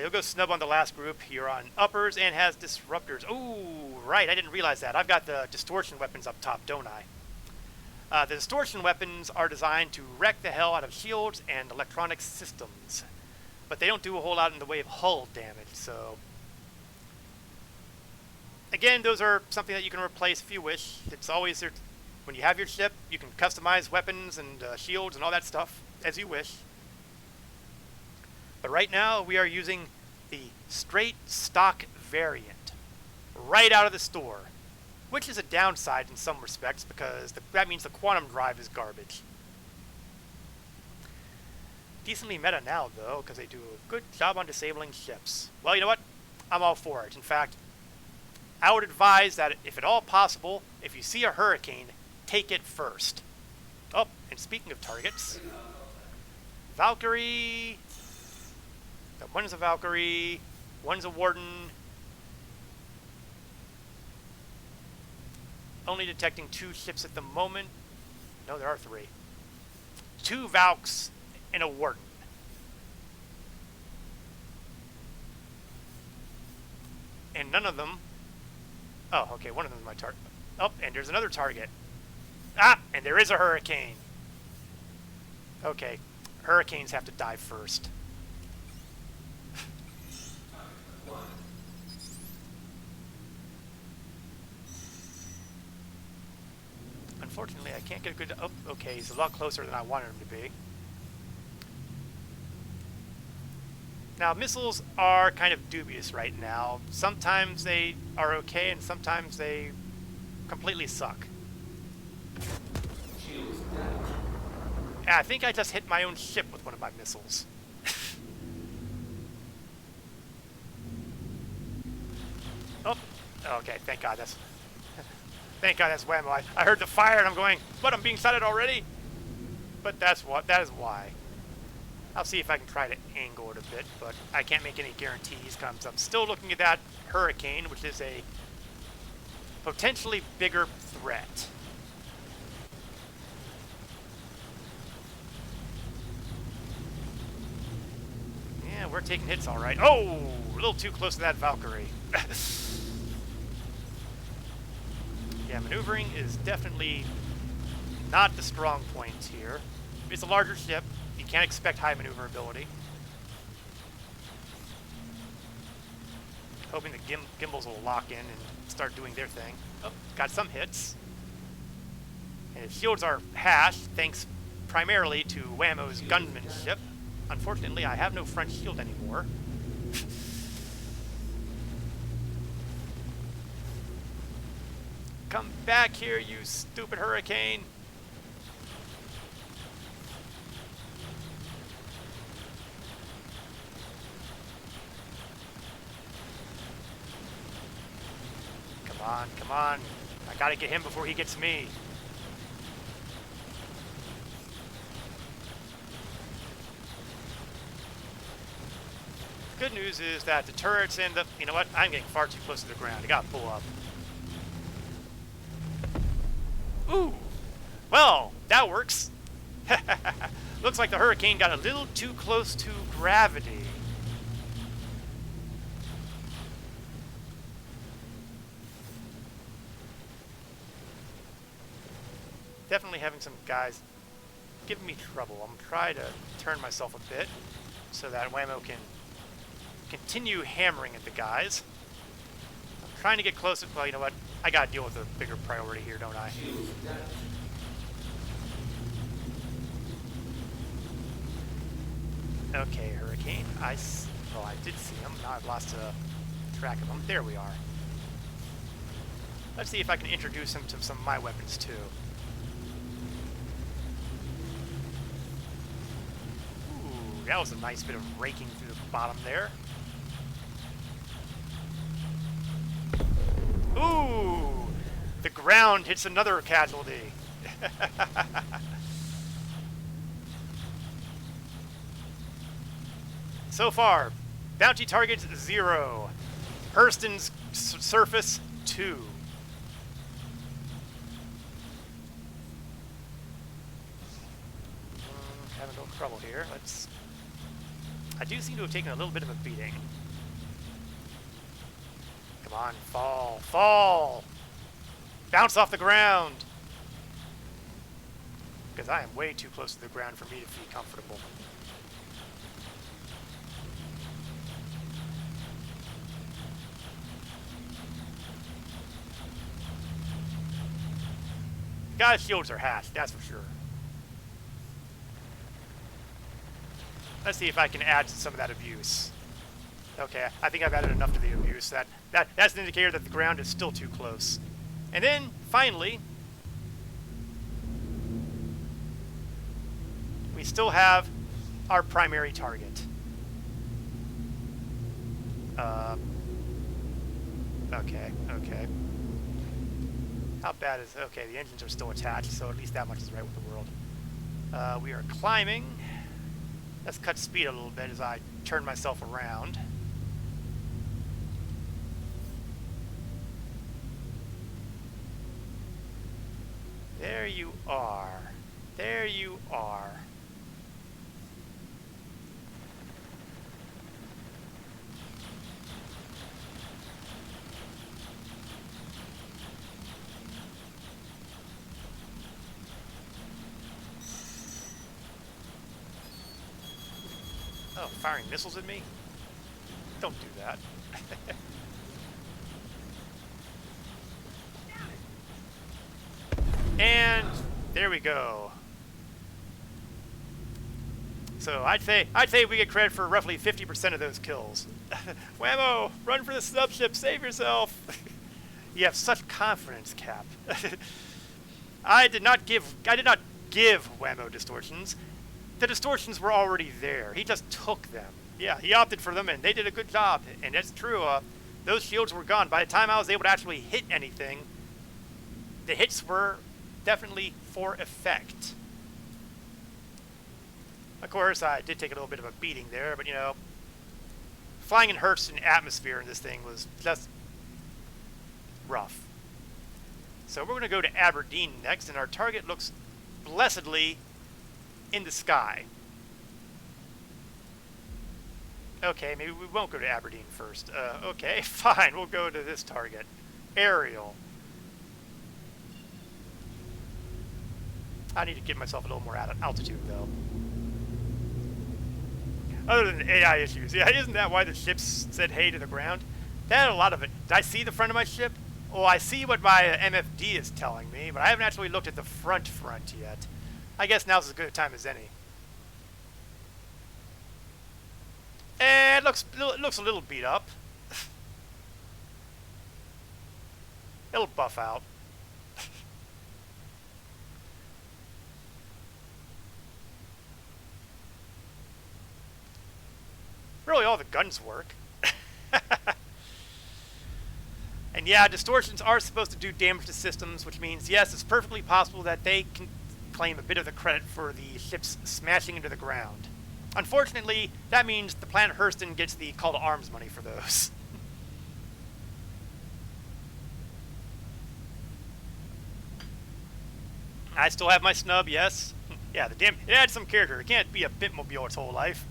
You'll go snub on the last group. You're on uppers and has disruptors. Ooh, right, I didn't realize that. I've got the distortion weapons up top, don't I? The distortion weapons are designed to wreck the hell out of shields and electronic systems, but they don't do a whole lot in the way of hull damage, so... Again, those are something that you can replace if you wish. It's always there. When you have your ship, you can customize weapons and shields and all that stuff as you wish. But right now, we are using the straight stock variant right out of the store, which is a downside in some respects because that means the quantum drive is garbage. Decently meta now, though, because they do a good job on disabling ships. Well, you know what? I'm all for it. In fact, I would advise that if at all possible, if you see a hurricane, take it first. Oh, and speaking of targets, Valkyrie. One's a Valkyrie, one's a Warden. Only detecting 2 ships at the moment. No, there are 3. 2 Valks and a Warden. And none of them... Oh, okay, one of them is my target. Oh, and there's another target. Ah, and there is a hurricane. Okay, hurricanes have to die first. Unfortunately, I can't get a good... Oh, okay, he's a lot closer than I wanted him to be. Now, missiles are kind of dubious right now. Sometimes they are okay, and sometimes they completely suck. Yeah, I think I just hit my own ship with one of my missiles. Oh, okay, thank God that's... Thank God that's Whammo. I heard the fire and I'm going, what, I'm being sighted already? But that is why. I'll see if I can try to angle it a bit, but I can't make any guarantees because I'm still looking at that hurricane, which is a potentially bigger threat. Yeah, we're taking hits all right. Oh, a little too close to that Valkyrie. Yeah, maneuvering is definitely not the strong point here. It's a larger ship. You can't expect high maneuverability. Hoping the gimbals will lock in and start doing their thing. Oh, got some hits. And His shields are hashed, thanks primarily to Whammo's gunmanship. Unfortunately, I have no front shield anymore. Come back here, you stupid hurricane! Come on, come on. I gotta get him before he gets me. Good news is that the turrets and the... You know what? I'm getting far too close to the ground. I gotta pull up. Ooh! Well, that works. Looks like the hurricane got a little too close to gravity. Definitely having some guys giving me trouble. I'm trying to turn myself a bit so that Whammo can continue hammering at the guys. I'm trying to get closer. Well, you know what? I gotta deal with a bigger priority here, don't I? Okay, Hurricane. Well, I did see him. Now I've lost track of him. There we are. Let's see if I can introduce him to some of my weapons, too. Ooh, that was a nice bit of raking through the bottom there. Ooh! The ground hits another casualty. So far, bounty targets 0. Hurston's surface 2. Having a little trouble here. I do seem to have taken a little bit of a beating. Come on, fall, fall! Bounce off the ground! Because I am way too close to the ground for me to be comfortable. Guys' shields are hashed, that's for sure. Let's see if I can add to some of that abuse. Okay, I think I've added enough to the abuse. That's an indicator that the ground is still too close. And then, finally, we still have our primary target. Okay. How bad is... Okay, the engines are still attached, so at least that much is right with the world. We are climbing. Let's cut speed a little bit as I turn myself around. There you are. There you are. Oh, firing missiles at me? Don't do that. And there we go. So I'd say we get credit for roughly 50% of those kills. Whammo, run for the subship, save yourself. You have such confidence, Cap. I did not give Whammo distortions. The distortions were already there. He just took them. Yeah, he opted for them, and they did a good job. And that's true. Those shields were gone. By the time I was able to actually hit anything, the hits were definitely for effect. Of course, I did take a little bit of a beating there, but, you know, flying in Hurston atmosphere in this thing was just rough. So we're going to go to Aberdeen next, and our target looks blessedly in the sky. Okay, maybe we won't go to Aberdeen first. Okay, fine, we'll go to this target. Aerial. I need to give myself a little more altitude, though. Other than AI issues. Yeah, isn't that why the ships said hey to the ground? That had a lot of it. Did I see the front of my ship? Well, I see what my MFD is telling me, but I haven't actually looked at the front yet. I guess now's as good a time as any. And it looks a little beat up. It'll buff out. Really, all the guns work. And yeah, distortions are supposed to do damage to systems, which means, yes, it's perfectly possible that they can claim a bit of the credit for the ships smashing into the ground. Unfortunately, that means the planet Hurston gets the call to arms money for those. I still have my snub, yes. Yeah, it adds some character. It can't be a Bitmobile its whole life.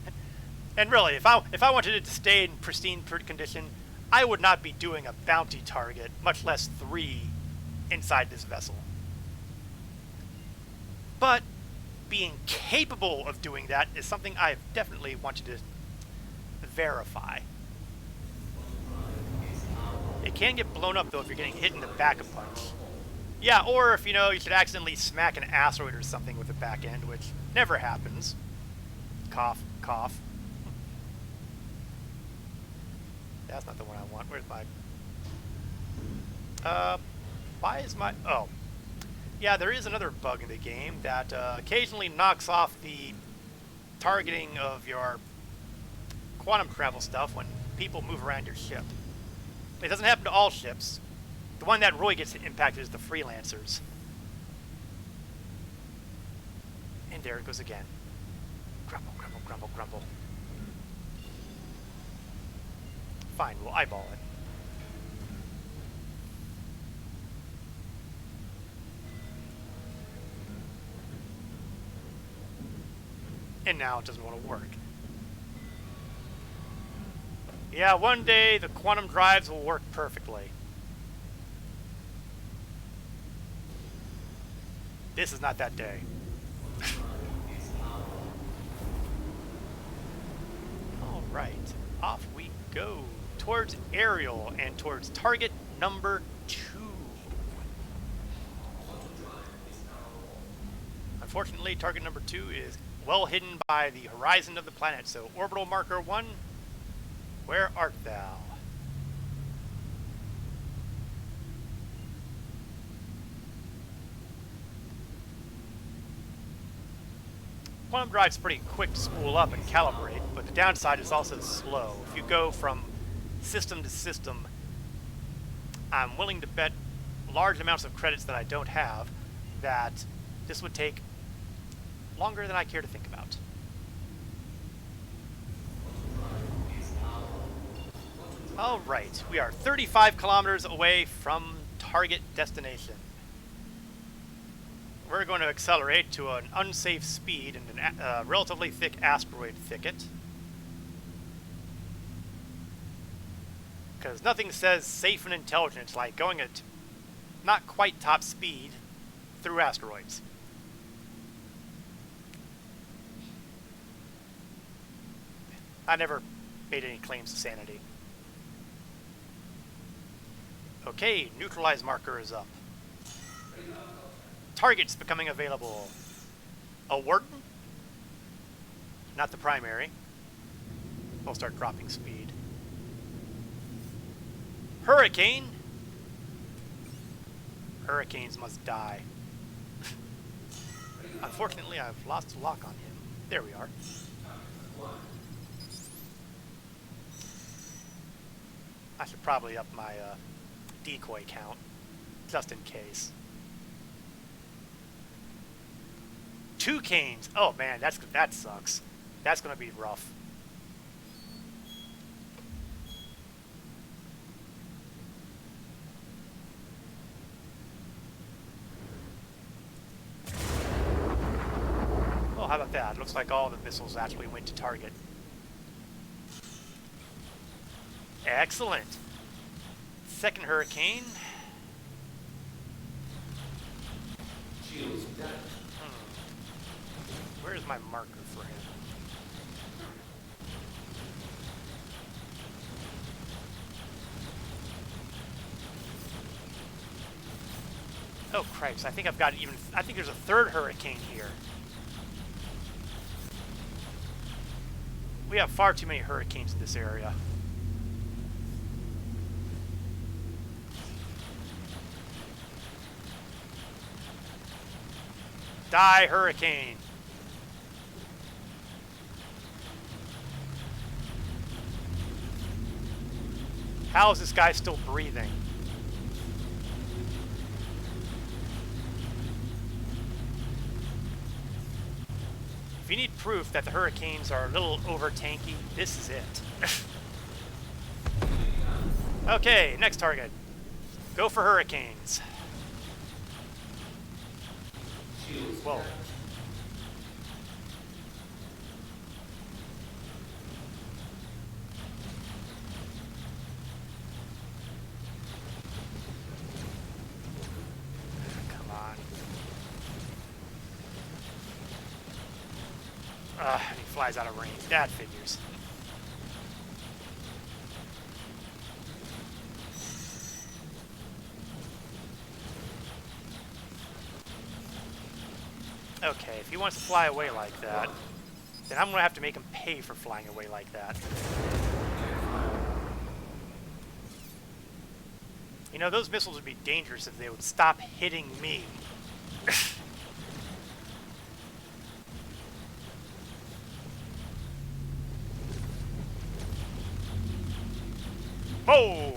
And really, if I wanted it to stay in pristine condition, I would not be doing a bounty target, much less 3, inside this vessel. But being capable of doing that is something I've definitely wanted to verify. It can get blown up, though, if you're getting hit in the back a punch. Yeah, or if, you should accidentally smack an asteroid or something with the back end, which never happens. Cough, cough. That's not the one I want. Where's my... why is my... Oh. Yeah, there is another bug in the game that occasionally knocks off the targeting of your quantum travel stuff when people move around your ship. It doesn't happen to all ships. The one that really gets impacted is the freelancers. And there it goes again. Grumble, grumble, grumble, grumble. Fine, we'll eyeball it. And now it doesn't want to work. Yeah, one day the quantum drives will work perfectly. This is not that day. Alright, off we go. Towards Ariel and towards target number 2. Unfortunately, target number 2 is well hidden by the horizon of the planet, so orbital marker 1, where art thou? Quantum drive's pretty quick to spool up and calibrate, but the downside is also slow. If you go from system to system, I'm willing to bet large amounts of credits that I don't have that this would take longer than I care to think about. Alright, we are 35 kilometers away from target destination. We're going to accelerate to an unsafe speed in a relatively thick asteroid thicket. Because nothing says safe and intelligent like going at not quite top speed through asteroids. I never made any claims to sanity. Okay, neutralize marker is up. Targets becoming available. A warden? Not the primary. We'll start dropping speed. Hurricane? Hurricanes must die. Unfortunately, I've lost lock on him. There we are. I should probably up my decoy count, just in case. 2 canes. Oh man, that sucks. That's gonna be rough. Oh, how about that? Looks like all the missiles actually went to target. Excellent. Second hurricane. Where's my marker for him? Oh, Christ. I think I've got even... I think there's a third hurricane here. We have far too many hurricanes in this area. Die, hurricane! How is this guy still breathing? If you need proof that the hurricanes are a little over-tanky, this is it. Okay, next target. Go for hurricanes. Whoa. Come on. He flies out of range. That figures. Okay, if he wants to fly away like that, then I'm going to have to make him pay for flying away like that. You know, those missiles would be dangerous if they would stop hitting me. Oh!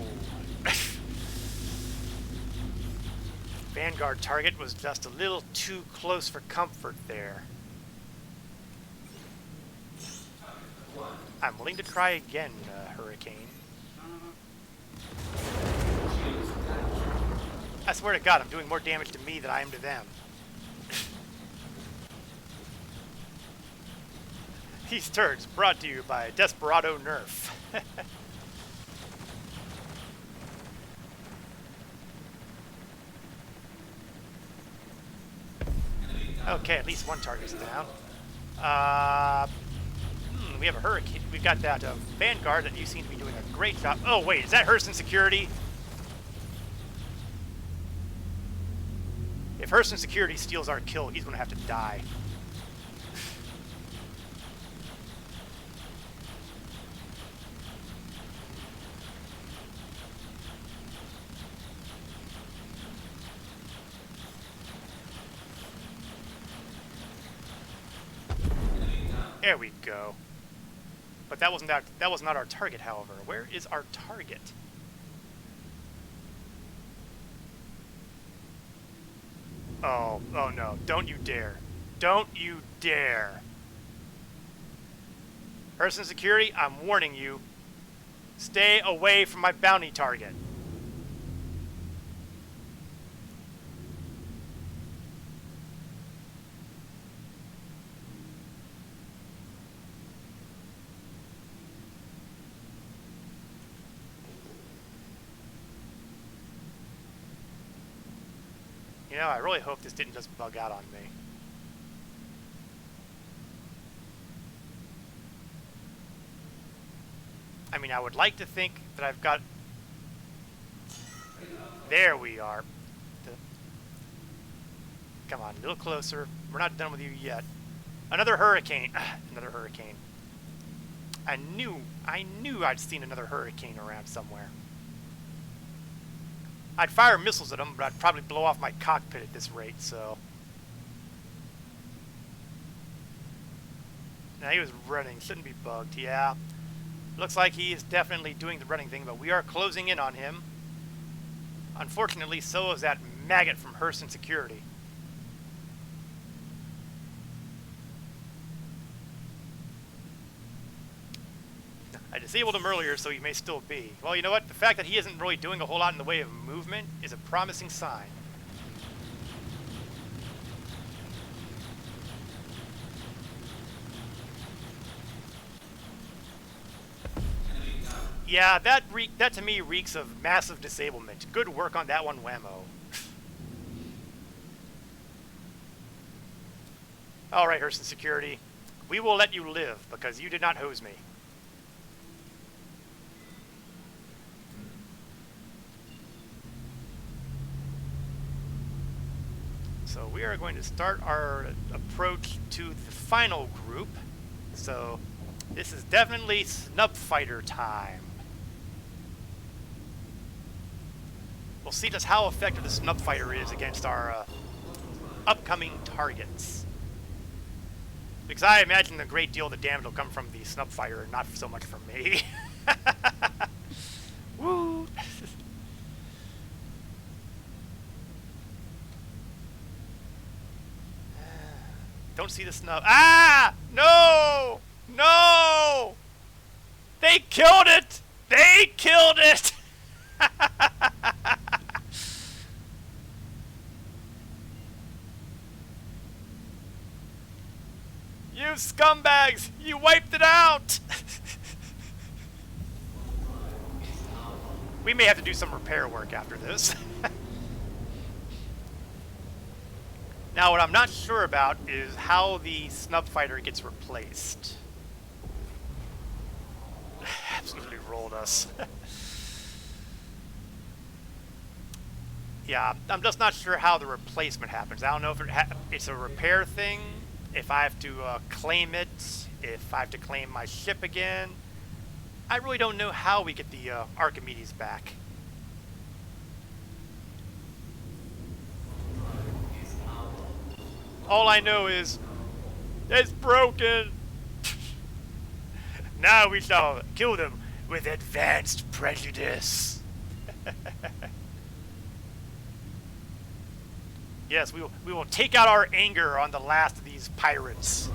Vanguard target was just a little too close for comfort there. I'm willing to try again, Hurricane. I swear to God, I'm doing more damage to me than I am to them. These turds brought to you by Desperado Nerf. Okay, at least one target's down. We have a hurricane. We've got that Vanguard that you seem to be doing a great job. Oh, wait, is that Hurston Security? If Hurston Security steals our kill, he's going to have to die. There we go. But that was not our target, however. Where is our target? Oh no. Don't you dare. Don't you dare. Hurston Security, I'm warning you. Stay away from my bounty target. You know, I really hope this didn't just bug out on me. I mean, I would like to think that I've got... There we are. Come on, a little closer. We're not done with you yet. Another hurricane. Another hurricane. I knew I'd seen another hurricane around somewhere. I'd fire missiles at them, but I'd probably blow off my cockpit at this rate, so... Now, he was running. Shouldn't be bugged, yeah. Looks like he is definitely doing the running thing, but we are closing in on him. Unfortunately, so is that maggot from Hurston Security. I disabled him earlier, so he may still be. Well, you know what? The fact that he isn't really doing a whole lot in the way of movement is a promising sign. Yeah, that to me reeks of massive disablement. Good work on that one, Whammo. Alright, Hurston Security. We will let you live, because you did not hose me. we are going to start our approach to the final group. So this is definitely snub fighter time. We'll see just how effective the snub fighter is against our upcoming targets. Because I imagine a great deal of the damage will come from the snub fighter and not so much from me. Woo! Don't see the snub. Ah! No! No! They killed it! They killed it! You scumbags! You wiped it out! We may have to do some repair work after this. Now, what I'm not sure about is how the snub fighter gets replaced. Absolutely rolled us. Yeah, I'm just not sure how the replacement happens. I don't know if it's a repair thing, if I have to claim it, if I have to claim my ship again. I really don't know how we get the Archimedes back. All I know is, it's broken. Now we shall kill them with advanced prejudice. Yes, we will take out our anger on the last of these pirates.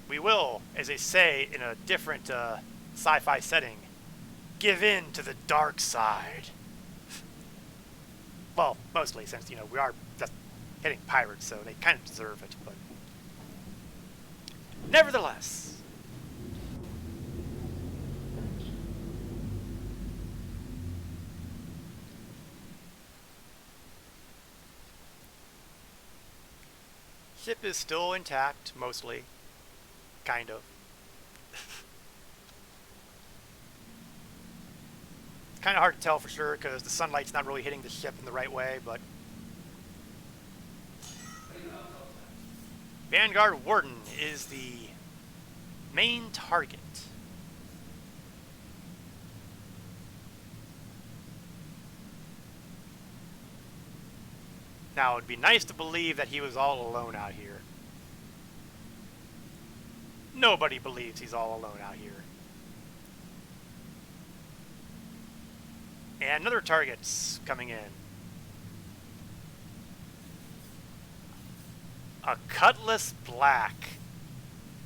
We will, as they say in a different sci-fi setting, give in to the dark side. Well, mostly, since, you know, we are just hitting pirates, so they kind of deserve it, but nevertheless. Ship is still intact, mostly. Kind of. It's kind of hard to tell for sure because the sunlight's not really hitting the ship in the right way, but Vanguard Warden is the main target. Now, it'd be nice to believe that he was all alone out here. Nobody believes he's all alone out here. And another target's coming in. A Cutlass Black.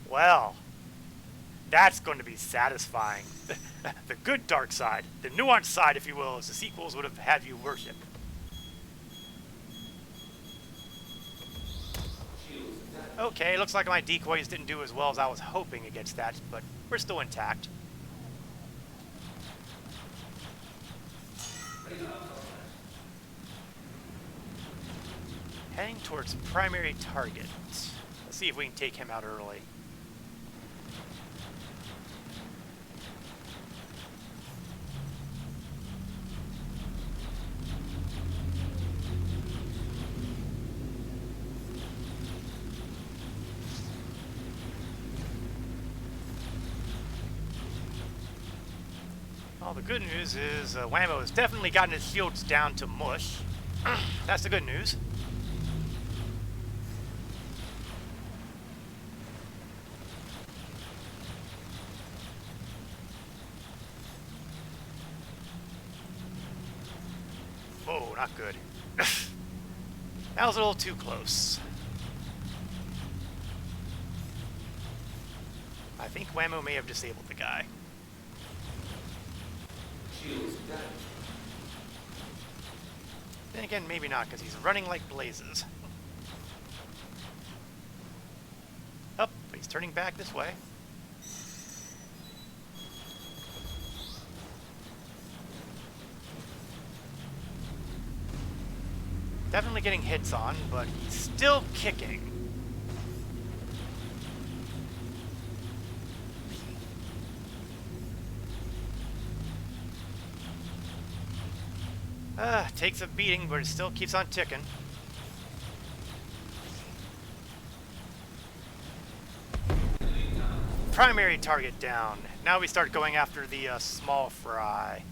Well, that's going to be satisfying. The good dark side, the nuanced side, if you will, as the sequels would have had you worship. Okay, looks like my decoys didn't do as well as I was hoping against that, but we're still intact. Heading towards primary target. Let's see if we can take him out early. Well, the good news is Whammo has definitely gotten his shields down to mush. That's the good news. Whoa, not good. That was a little too close. I think Whammo may have disabled the guy. Then again, maybe not, because he's running like blazes. Oh, but he's turning back this way. Definitely getting hits on, but he's still kicking. Takes a beating, but it still keeps on ticking. Primary target down. Now we start going after the small fry.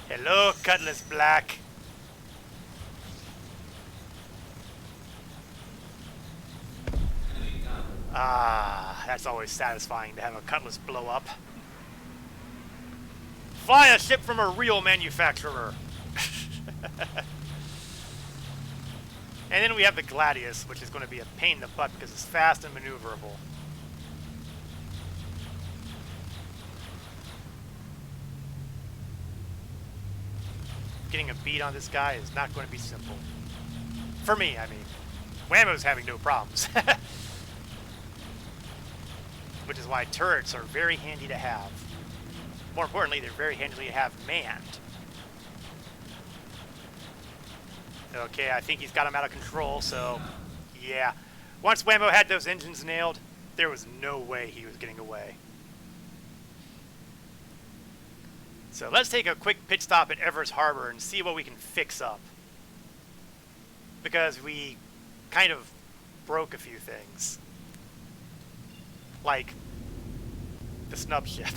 Hello, Cutlass Black. Ah, that's always satisfying to have a Cutlass blow up. Fly a ship from a real manufacturer. And then we have the Gladius, which is going to be a pain in the butt because it's fast and maneuverable. Getting a beat on this guy is not going to be simple. For me, I mean. Whammo's having no problems. Which is why turrets are very handy to have. More importantly, they're very handy to have manned. Okay, I think he's got him out of control, so yeah. Once Whammo had those engines nailed, there was no way he was getting away. So let's take a quick pit stop at FotR's Harbor and see what we can fix up. Because we kind of broke a few things. Like the snub ship.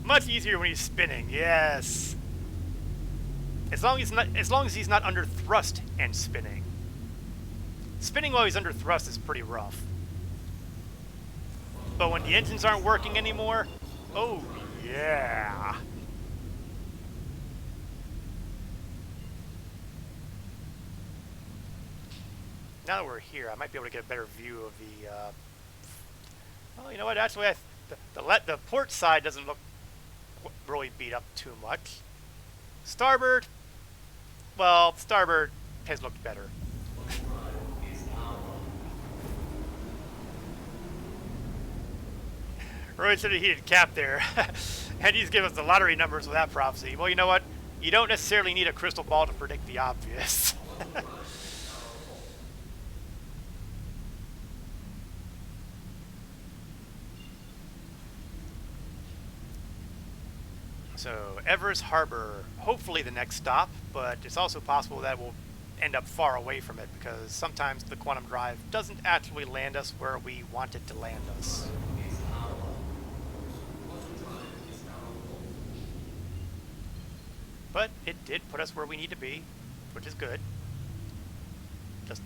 Much easier when he's spinning, yes. As long as he's not under thrust and spinning. Spinning while he's under thrust is pretty rough. But when the engines aren't working anymore, oh yeah. Now that we're here, I might be able to get a better view of the. Well, you know what? Actually, the port side doesn't look really beat up too much. Starboard. Well, starboard has looked better. Roy should have heated cap there. And he's given us the lottery numbers with that prophecy. Well, you know what? You don't necessarily need a crystal ball to predict the obvious. So, FotR's Harbor, hopefully the next stop, but it's also possible that we'll end up far away from it because sometimes the quantum drive doesn't actually land us where we want it to land us. But it did put us where we need to be, which is good. Just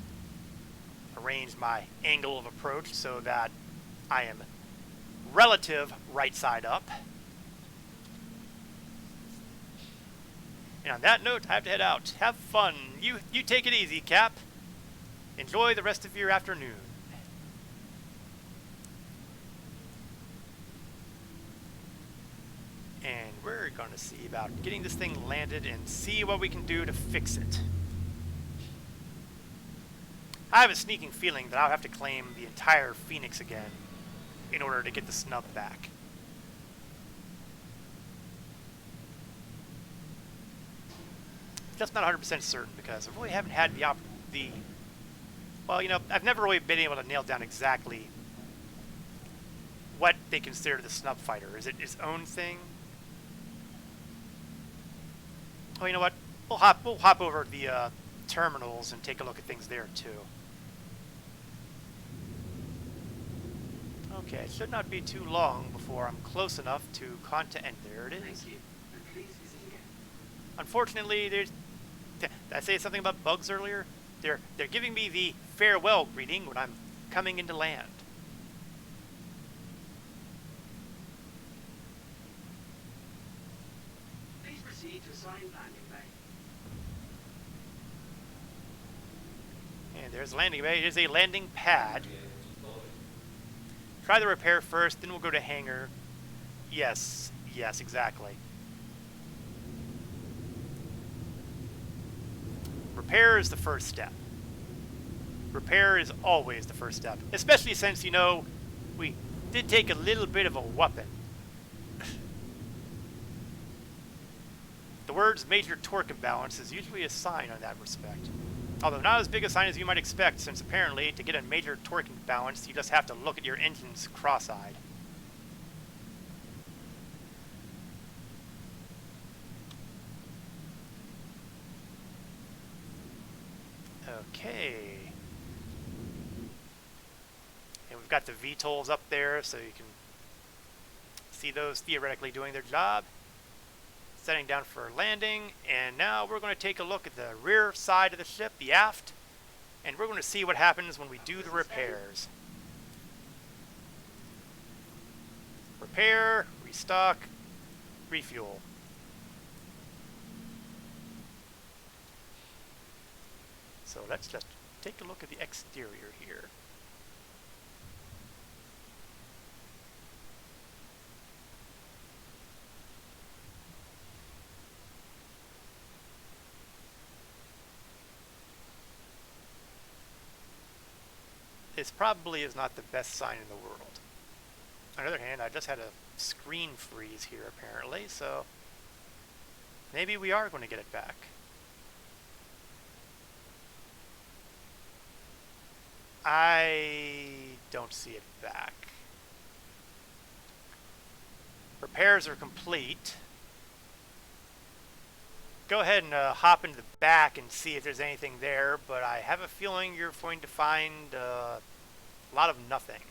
arrange my angle of approach so that I am relative right side up. And on that note, I have to head out. Have fun. You take it easy, Cap. Enjoy the rest of your afternoon. And we're going to see about getting this thing landed and see what we can do to fix it. I have a sneaking feeling that I'll have to claim the entire Phoenix again in order to get the snub back. Just not 100% certain because I really haven't had the well, you know, I've never really been able to nail down exactly what they consider the snub fighter. Is it its own thing? Oh, you know what? We'll hop over the terminals and take a look at things there too. Okay, it should not be too long before I'm close enough to contact. And there it is. Thank you. And please visit again. Unfortunately, there's. Did I say something about bugs earlier? They're giving me the farewell greeting when I'm coming into land. Please proceed to assigned landing bay. And there's the landing bay. Here's a landing pad. Try the repair first, then we'll go to hangar. Yes, exactly. Repair is the first step. Repair is always the first step. Especially since, you know, we did take a little bit of a whooping. The words major torque imbalance is usually a sign in that respect. Although not as big a sign as you might expect, since apparently to get a major torque imbalance, you just have to look at your engines cross-eyed. Okay. And we've got the VTOLs up there, so you can see those theoretically doing their job. Setting down for landing, and now we're going to take a look at the rear side of the ship, the aft, and we're going to see what happens when we do the repairs. Repair, restock, refuel. So let's just take a look at the exterior here. This probably is not the best sign in the world. On the other hand, I just had a screen freeze here apparently, so maybe we are going to get it back. I don't see it back. Repairs are complete. Go ahead and hop into the back and see if there's anything there, but I have a feeling you're going to find a lot of nothing.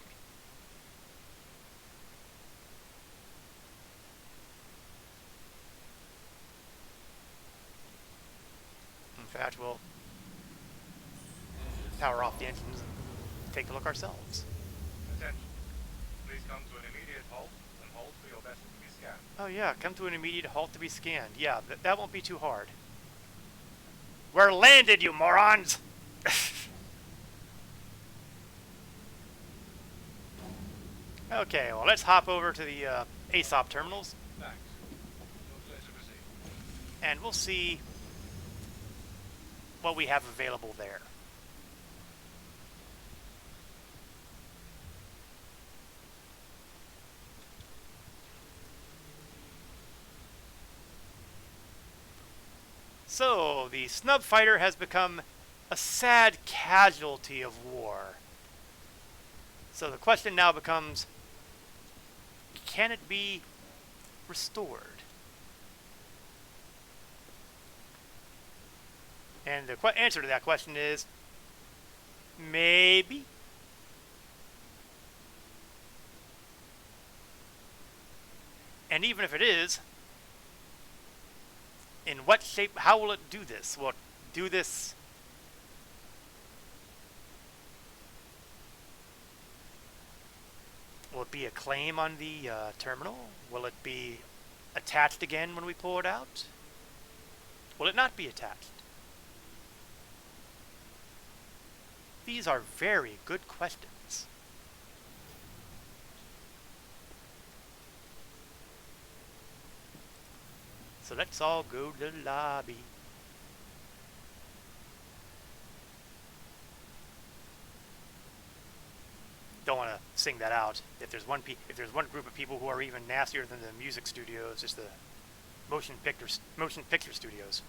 In fact, we'll power off the engines and take a look ourselves. Attention. Please come to an immediate halt and hold for your vessel to be scanned. Oh yeah, come to an immediate halt to be scanned. Yeah, that won't be too hard. We're landed, you morons! Okay, well let's hop over to the ASOP terminals. Thanks. Your pleasure proceed. And we'll see what we have available there. So, the snub fighter has become a sad casualty of war. So the question now becomes, can it be restored? And the answer to that question is, maybe. And even if it is, in what shape, how will it do this? Will it do this will it be a claim on the terminal? Will it be attached again when we pull it out? Will it not be attached? These are very good questions. So let's all go to the lobby. Don't want to sing that out. If there's one group of people who are even nastier than the music studios, it's the motion picture studios.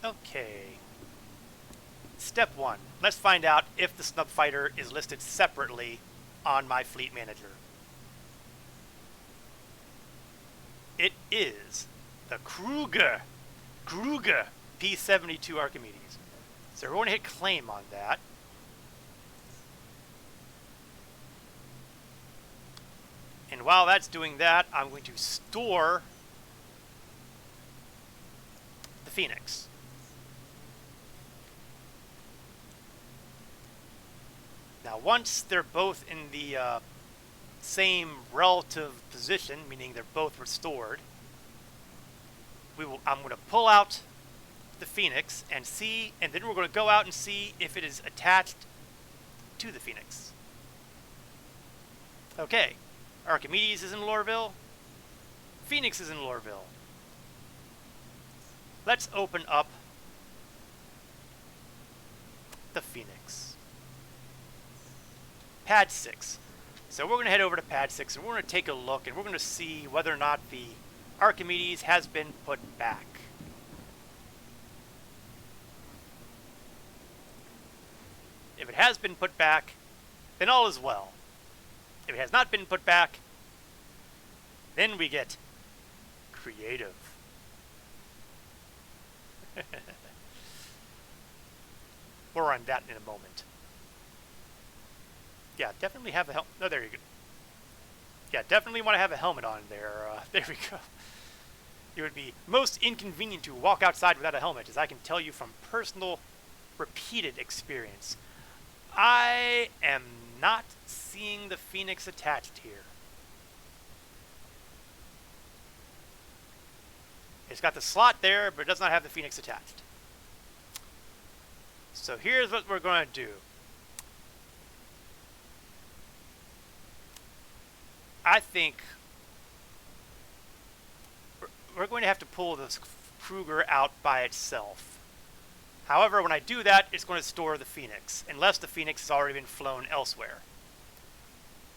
Okay. Step 1. Let's find out if the snub fighter is listed separately on my fleet manager. It is the Kruger P-72 Archimedes. So we're going to hit claim on that. And while that's doing that, I'm going to store the Phoenix. Now, once they're both in the same relative position, meaning they're both restored, I'm going to pull out the Phoenix and see, and then we're going to go out and see if it is attached to the Phoenix. Okay, Archimedes is in Lorville, Phoenix is in Lorville. Let's open up the Phoenix. Pad 6. So we're going to head over to Pad 6 and we're going to take a look and we're going to see whether or not the Archimedes has been put back. If it has been put back, then all is well. If it has not been put back, then we get creative. More on that in a moment. Yeah, definitely have a helmet. No, there you go. Yeah, definitely want to have a helmet on there. There we go. It would be most inconvenient to walk outside without a helmet, as I can tell you from personal, repeated experience. I am not seeing the Phoenix attached here. It's got the slot there, but it does not have the Phoenix attached. So here's what we're going to do. I think we're going to have to pull this Kruger out by itself. However, when I do that, it's going to store the Phoenix, unless the Phoenix has already been flown elsewhere.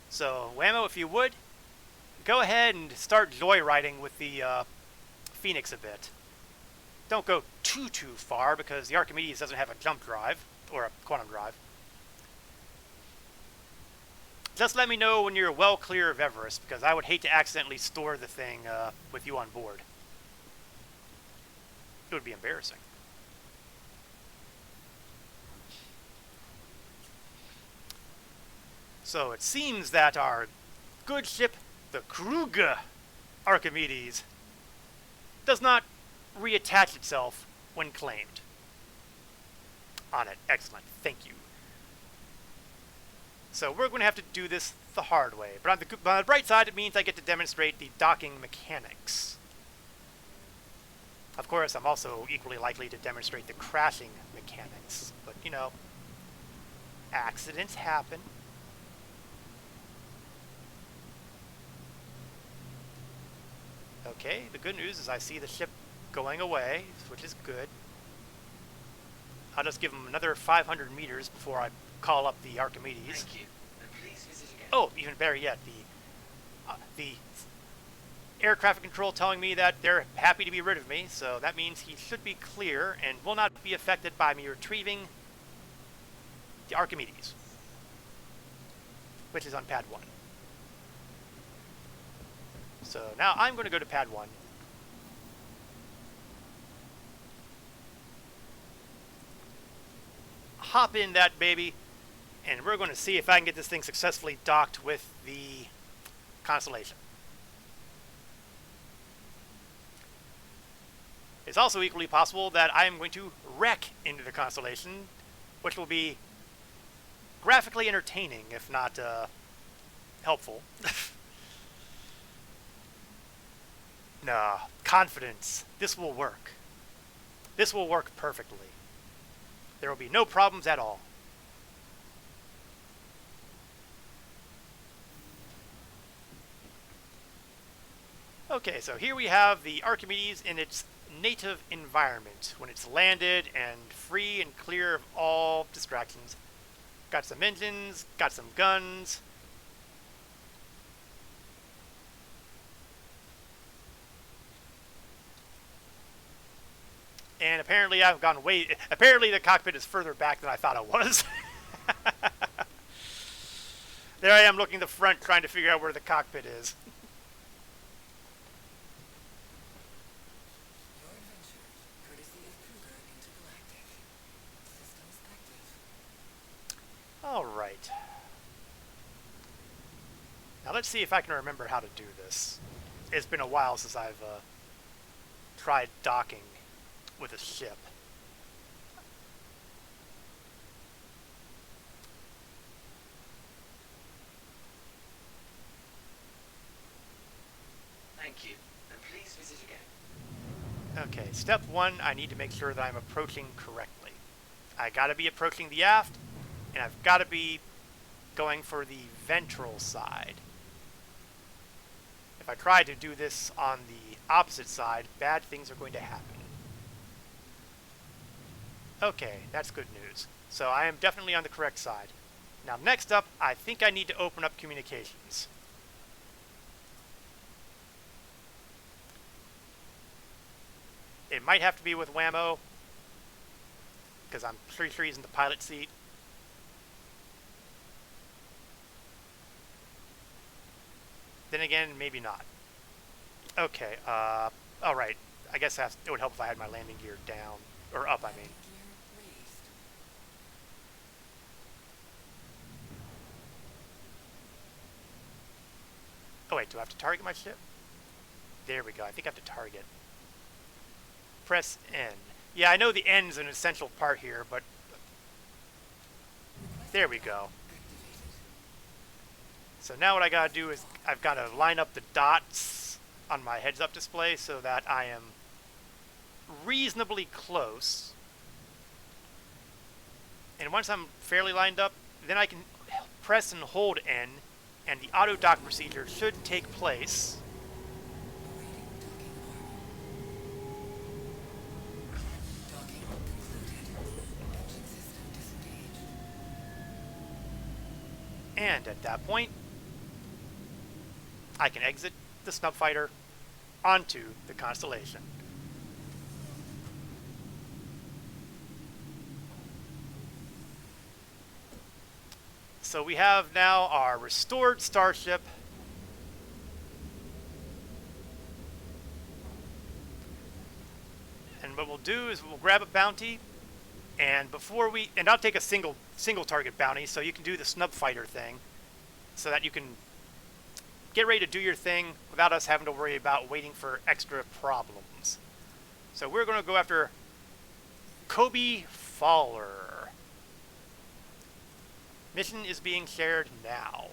So, Whammo, if you would, go ahead and start joyriding with the Phoenix a bit. Don't go too far, because the Archimedes doesn't have a jump drive, or a quantum drive. Just let me know when you're well clear of Everest, because I would hate to accidentally store the thing with you on board. It would be embarrassing. So it seems that our good ship, the Kruger Archimedes, does not reattach itself when claimed. On it. Excellent. Thank you. So we're going to have to do this the hard way. But on the bright side, it means I get to demonstrate the docking mechanics. Of course, I'm also equally likely to demonstrate the crashing mechanics. But, you know, accidents happen. Okay, the good news is I see the ship going away, which is good. I'll just give them another 500 meters before I call up the Archimedes. Thank you. And please visit again. Oh, even better yet, the air traffic control telling me that they're happy to be rid of me, so that means he should be clear and will not be affected by me retrieving the Archimedes, which is on pad 1. So now I'm going to go to pad 1. Hop in that baby, and we're going to see if I can get this thing successfully docked with the Constellation. It's also equally possible that I am going to wreck into the Constellation, which will be graphically entertaining, if not helpful. Nah, confidence. This will work. This will work perfectly. There will be no problems at all. Okay, so here we have the Archimedes in its native environment when it's landed and free and clear of all distractions. Got some engines, got some guns. And apparently I've gone apparently the cockpit is further back than I thought it was. There I am looking at the front trying to figure out where the cockpit is. Your adventure, courtesy of Kruger Intergalactic. Systems active. Alright. Now let's see if I can remember how to do this. It's been a while since I've tried docking with a ship. Thank you. And please visit again. Okay, step 1, I need to make sure that I'm approaching correctly. I gotta be approaching the aft, and I've gotta be going for the ventral side. If I try to do this on the opposite side, bad things are going to happen. Okay, that's good news. So I am definitely on the correct side. Now next up, I think I need to open up communications. It might have to be with Whammo, because I'm pretty sure he's in the pilot seat. Then again, maybe not. Okay, alright. I guess it would help if I had my landing gear down. Or up, I mean. Gear raised. Oh wait, do I have to target my ship? There we go, I think I have to target. Press N. Yeah, I know the N is an essential part here, but... There we go. Activated. So now what I gotta do is I've gotta line up the dots on my heads-up display so that I am reasonably close. And once I'm fairly lined up, then I can press and hold N, and the auto dock procedure should take place. Awaiting docking arm. Docking concluded. Engine system disengaged. And at that point, I can exit the snub fighter onto the Constellation. So we have now our restored starship. And what we'll do is we'll grab a bounty, and I'll take a single target bounty, so you can do the snub fighter thing, so that you can get ready to do your thing without us having to worry about waiting for extra problems. So we're going to go after Kobe Faller. Mission is being shared now.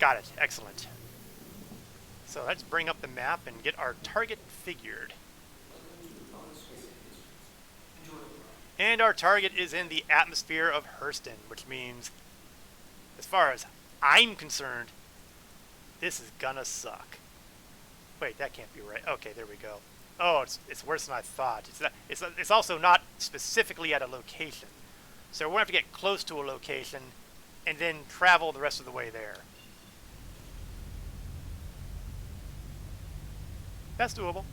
Got it. Excellent. So let's bring up the map and get our target figured. And our target is in the atmosphere of Hurston, which means, as far as I'm concerned, this is gonna suck. Wait, that can't be right. Okay, there we go. Oh, it's worse than I thought. It's also not specifically at a location. So we're gonna have to get close to a location and then travel the rest of the way there. That's doable.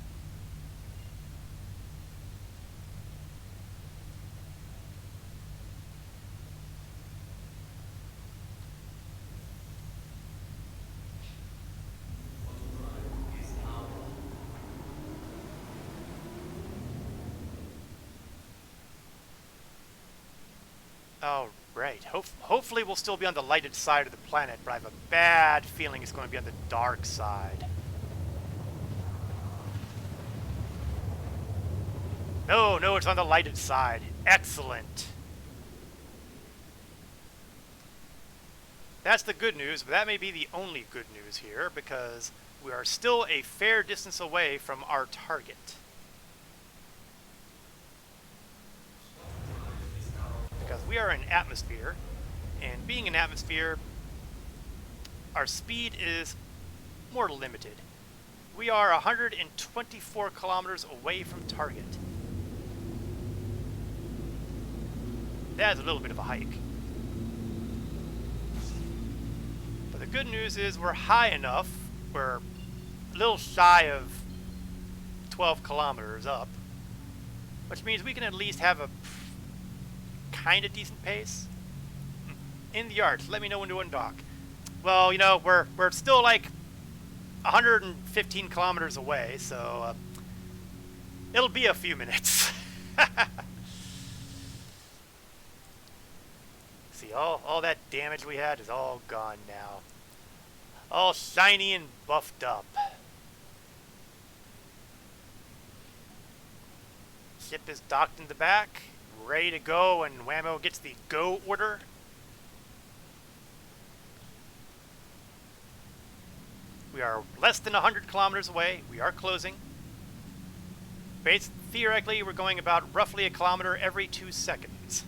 All right. Hopefully we'll still be on the lighted side of the planet, but I have a bad feeling it's going to be on the dark side. No, it's on the lighted side. Excellent. That's the good news, but that may be the only good news here, because we are still a fair distance away from our target. Because we are in atmosphere, and being in atmosphere, our speed is more limited. We are 124 kilometers away from target. That's a little bit of a hike. But the good news is we're high enough, we're a little shy of 12 kilometers up, which means we can at least have a kind of decent pace. In the arch, let me know when to undock. Well, you know, we're still like 115 kilometers away, so it'll be a few minutes. See, all that damage we had is all gone now. All shiny and buffed up. Ship is docked in the back, ready to go, and Whammo gets the go order. We are less than 100 kilometers away. We are closing. Theoretically, we're going about roughly a kilometer every 2 seconds.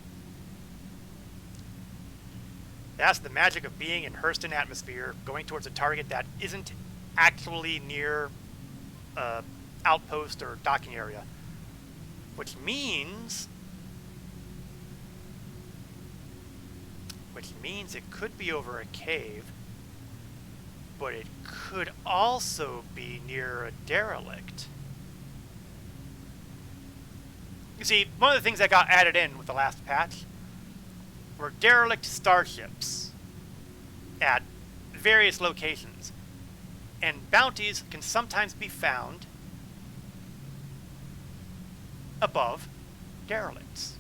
That's the magic of being in Hurston atmosphere, going towards a target that isn't actually near an outpost or docking area. Which means it could be over a cave. but it could also be near a derelict. You see, one of the things that got added in with the last patch were derelict starships at various locations, and bounties can sometimes be found above derelicts.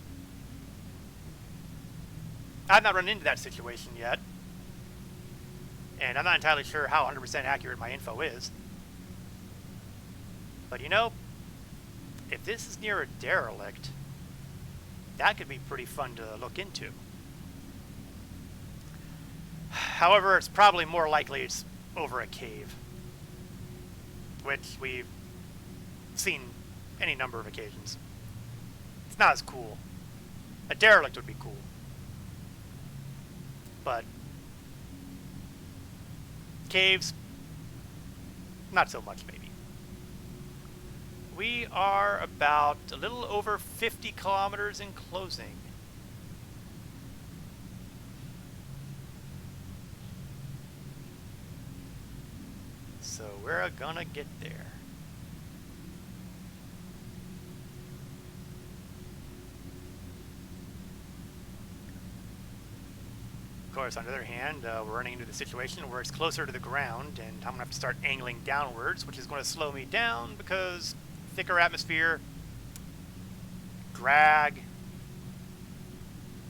I've not run into that situation yet, and I'm not entirely sure how 100% accurate my info is. But you know, if this is near a derelict, that could be pretty fun to look into. However, it's probably more likely it's over a cave, which we've seen any number of occasions. It's not as cool. A derelict would be cool, but caves, not so much, maybe. We are about a little over 50 kilometers in closing. So we're gonna get there. Of course, on the other hand, we're running into the situation where it's closer to the ground, and I'm going to have to start angling downwards, which is going to slow me down because thicker atmosphere, drag,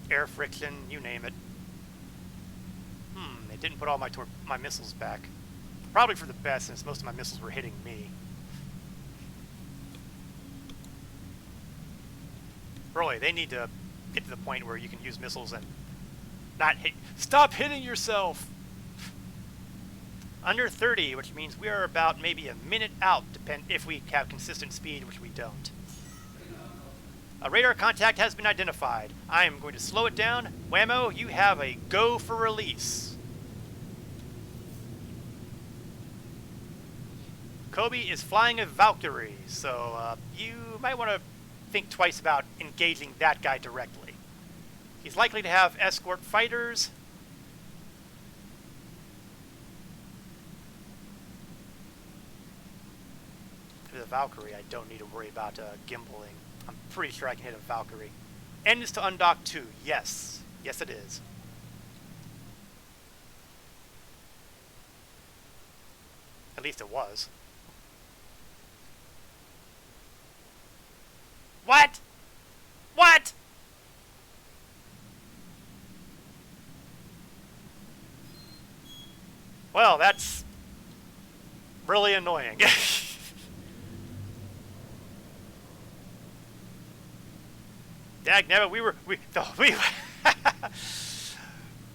air friction, you name it. They didn't put all my missiles back. Probably for the best, since most of my missiles were hitting me. Really, they need to get to the point where you can use missiles and not hit. Stop hitting yourself! Under 30, which means we are about maybe a minute out, if we have consistent speed, which we don't. A radar contact has been identified. I am going to slow it down. Whammo, you have a go for release. Kobe is flying a Valkyrie, so you might want to think twice about engaging that guy directly. He's likely to have escort fighters. With a Valkyrie, I don't need to worry about gimbaling. I'm pretty sure I can hit a Valkyrie. N is to undock 2. Yes. Yes, it is. At least it was. What? What? Well, that's really annoying. Dagnabbit,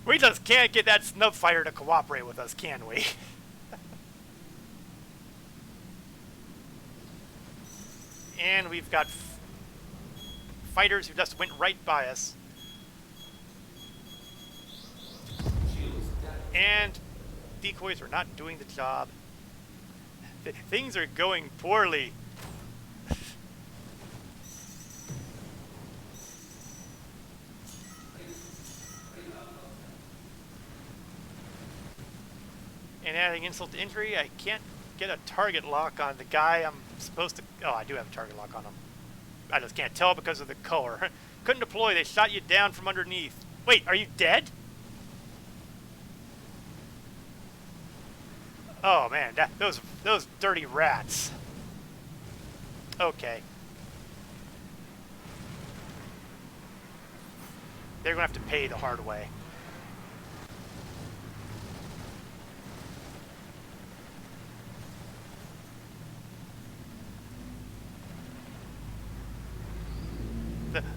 we just can't get that snub fighter to cooperate with us, can we? And we've got fighters who just went right by us. And decoys are not doing the job. Things are going poorly. And adding insult to injury, I can't get a target lock on the guy I'm supposed to... Oh, I do have a target lock on him. I just can't tell because of the color. Couldn't deploy, they shot you down from underneath. Wait, are you dead? Oh man, those dirty rats. Okay. They're gonna have to pay the hard way.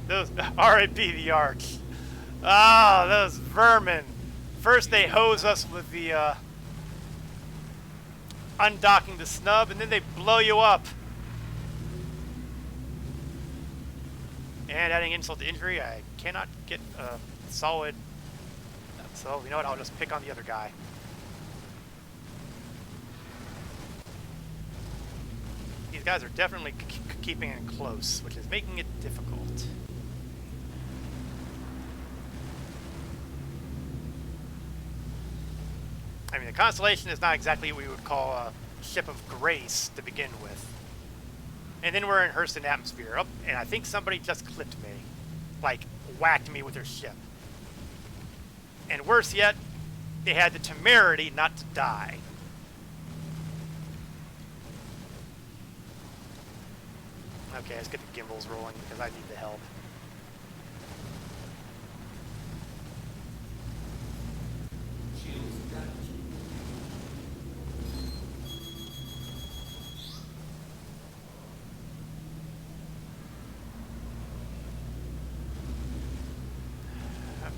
Those R.I.P. the Arch. Ah, those vermin. First they hose us with the undocking the snub, and then they blow you up. And adding insult to injury, I cannot get a solid. So you know what? I'll just pick on the other guy. These guys are definitely keeping it close, which is making it difficult. I mean, the Constellation is not exactly what we would call a ship of grace to begin with. And then we're in Hurston atmosphere. Oh, and I think somebody just clipped me. Like, whacked me with their ship. And worse yet, they had the temerity not to die. Okay, let's get the gimbals rolling because I need the help.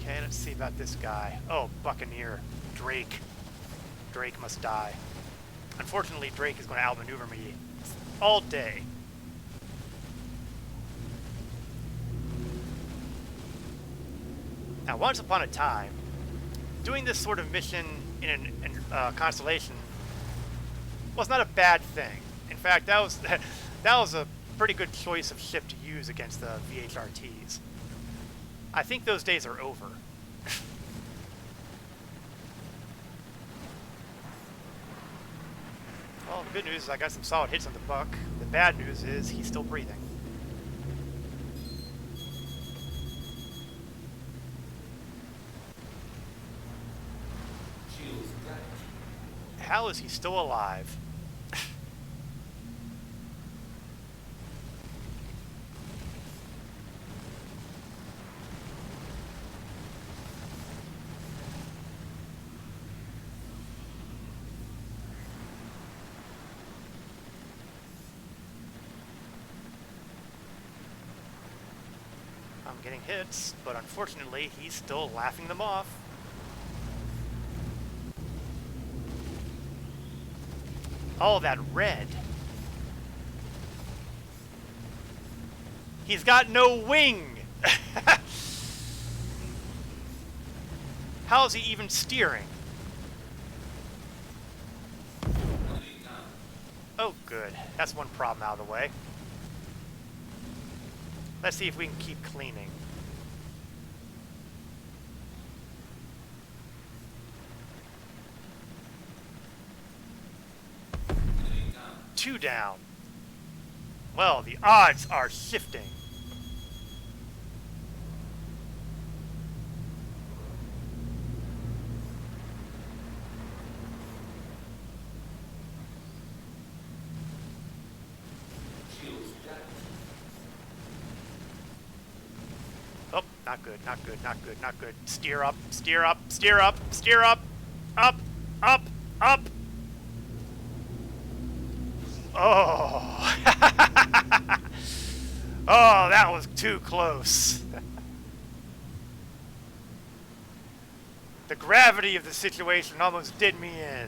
Okay, let's see about this guy. Oh, Buccaneer. Drake. Drake must die. Unfortunately, Drake is going to outmaneuver me all day. Now, once upon a time, doing this sort of mission in a Constellation was not a bad thing. In fact, that was a pretty good choice of ship to use against the VHRTs. I think those days are over. Well, the good news is I got some solid hits on the Buck. The bad news is he's still breathing. How is he still alive? I'm getting hits, but unfortunately, he's still laughing them off. Oh, that red. He's got no wing. How is he even steering? Oh, good. That's one problem out of the way. Let's see if we can keep cleaning. Two down. Well, the odds are shifting. Oh, not good, not good, not good, not good. Steer up, steer up, steer up, steer up, up, up, up. Oh. Oh, that was too close. The gravity of the situation almost did me in.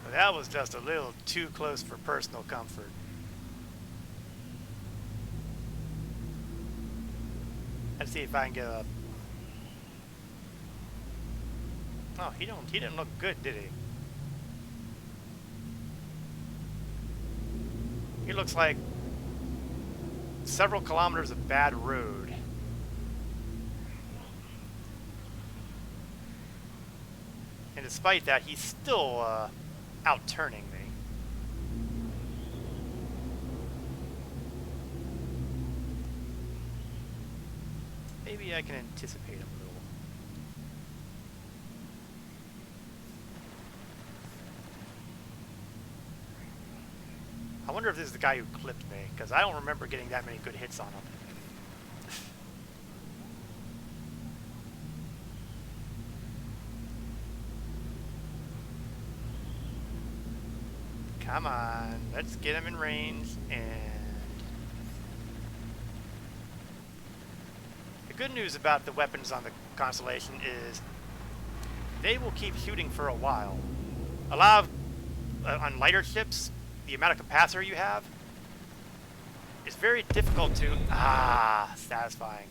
But that was just a little too close for personal comfort. Let's see if I can get a... Oh, he didn't look good, did he? He looks like several kilometers of bad road. And despite that, he's still out-turning me. Maybe I can anticipate him a little. I wonder if this is the guy who clipped me, because I don't remember getting that many good hits on him. Come on, let's get him in range, and... The good news about the weapons on the Constellation is they will keep shooting for a while. A lot of, on lighter ships, the amount of capacitor you have is very difficult to... Ah, satisfying.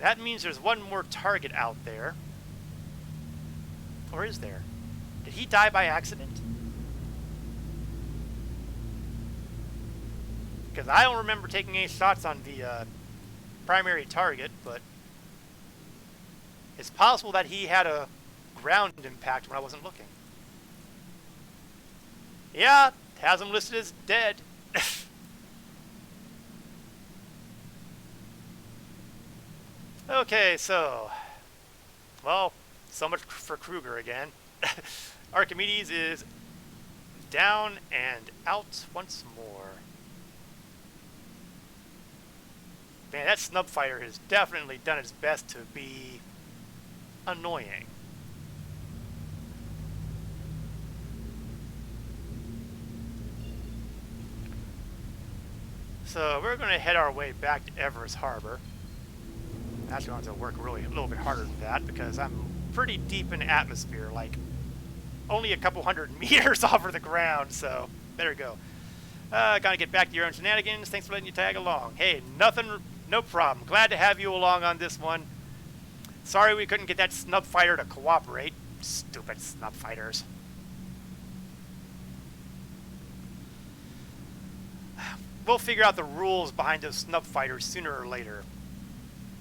That means there's one more target out there. Or is there? Did he die by accident? Because I don't remember taking any shots on the primary target, but it's possible that he had a ground impact when I wasn't looking. Yeah, has him listed as dead. Okay, so, well, so much for Kruger again. Archimedes is down and out once more. Man, that snub fighter has definitely done its best to be annoying. So we're going to head our way back to Everest Harbor. Actually, I'm going to work really a little bit harder than that because I'm pretty deep in atmosphere, like only a couple hundred meters off of the ground, so better go. Gotta get back to your own shenanigans. Thanks for letting you tag along. Hey, nothing, no problem. Glad to have you along on this one. Sorry we couldn't get that snub fighter to cooperate. Stupid snub fighters. We'll figure out the rules behind those snub fighters sooner or later.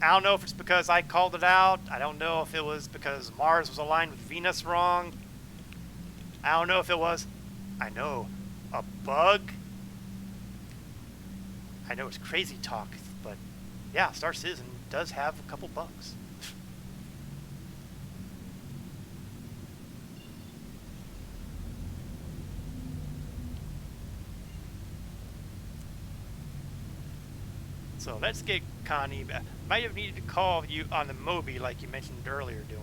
I don't know if it's because I called it out. I don't know if it was because Mars was aligned with Venus wrong. I don't know if it was, I know, a bug. I know it's crazy talk, but yeah, Star Citizen does have a couple bugs. So let's get Connie back. Might have needed to call you on the Moby like you mentioned earlier doing.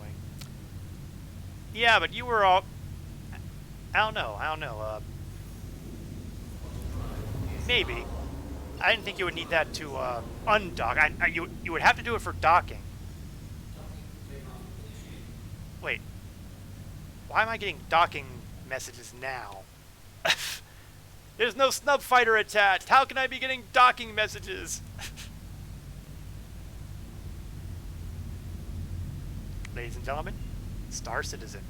Yeah, but you were all... I don't know. Maybe. I didn't think you would need that to undock. You would have to do it for docking. Wait. Why am I getting docking messages now? There's no snub fighter attached. How can I be getting docking messages? Ladies and gentlemen, Star Citizen.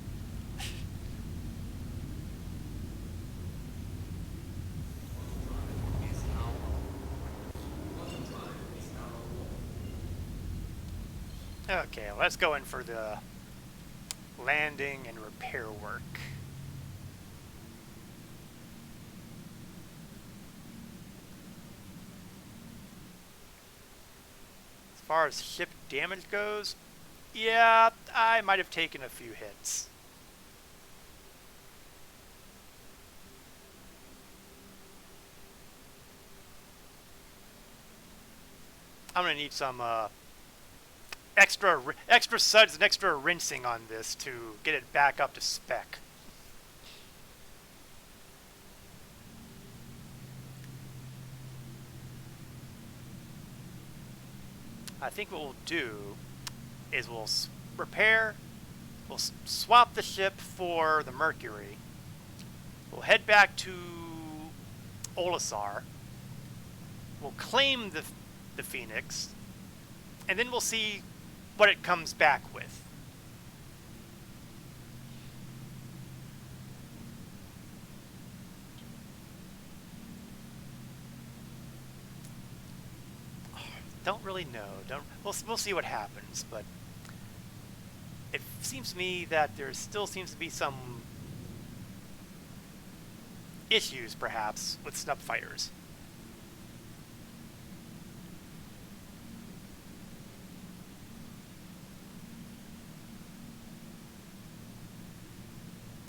Okay, let's go in for the landing and repair work. As far as ship damage goes, yeah, I might have taken a few hits. I'm gonna need some extra suds and extra rinsing on this to get it back up to spec. I think what we'll do is we'll swap the ship for the Mercury. We'll head back to Olisar. We'll claim the Phoenix, and then we'll see what it comes back with. Don't really know. We'll see what happens, but it seems to me that there still seems to be some issues, perhaps, with snub fighters.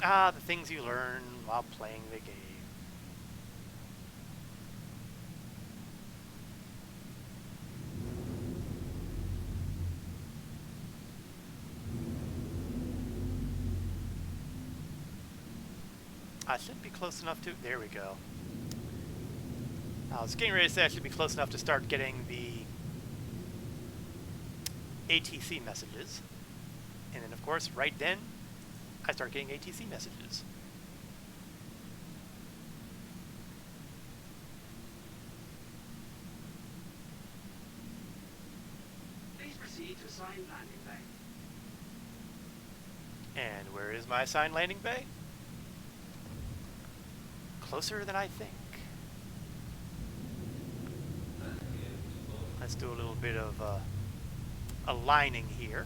Ah, the things you learn while playing the game. I should be close enough to... There we go. I was getting ready to say I should be close enough to start getting the ATC messages. And then, of course, right then, I start getting ATC messages. Please proceed to assigned landing bay. And where is my assigned landing bay? Closer than I think. Let's do a little bit of aligning here.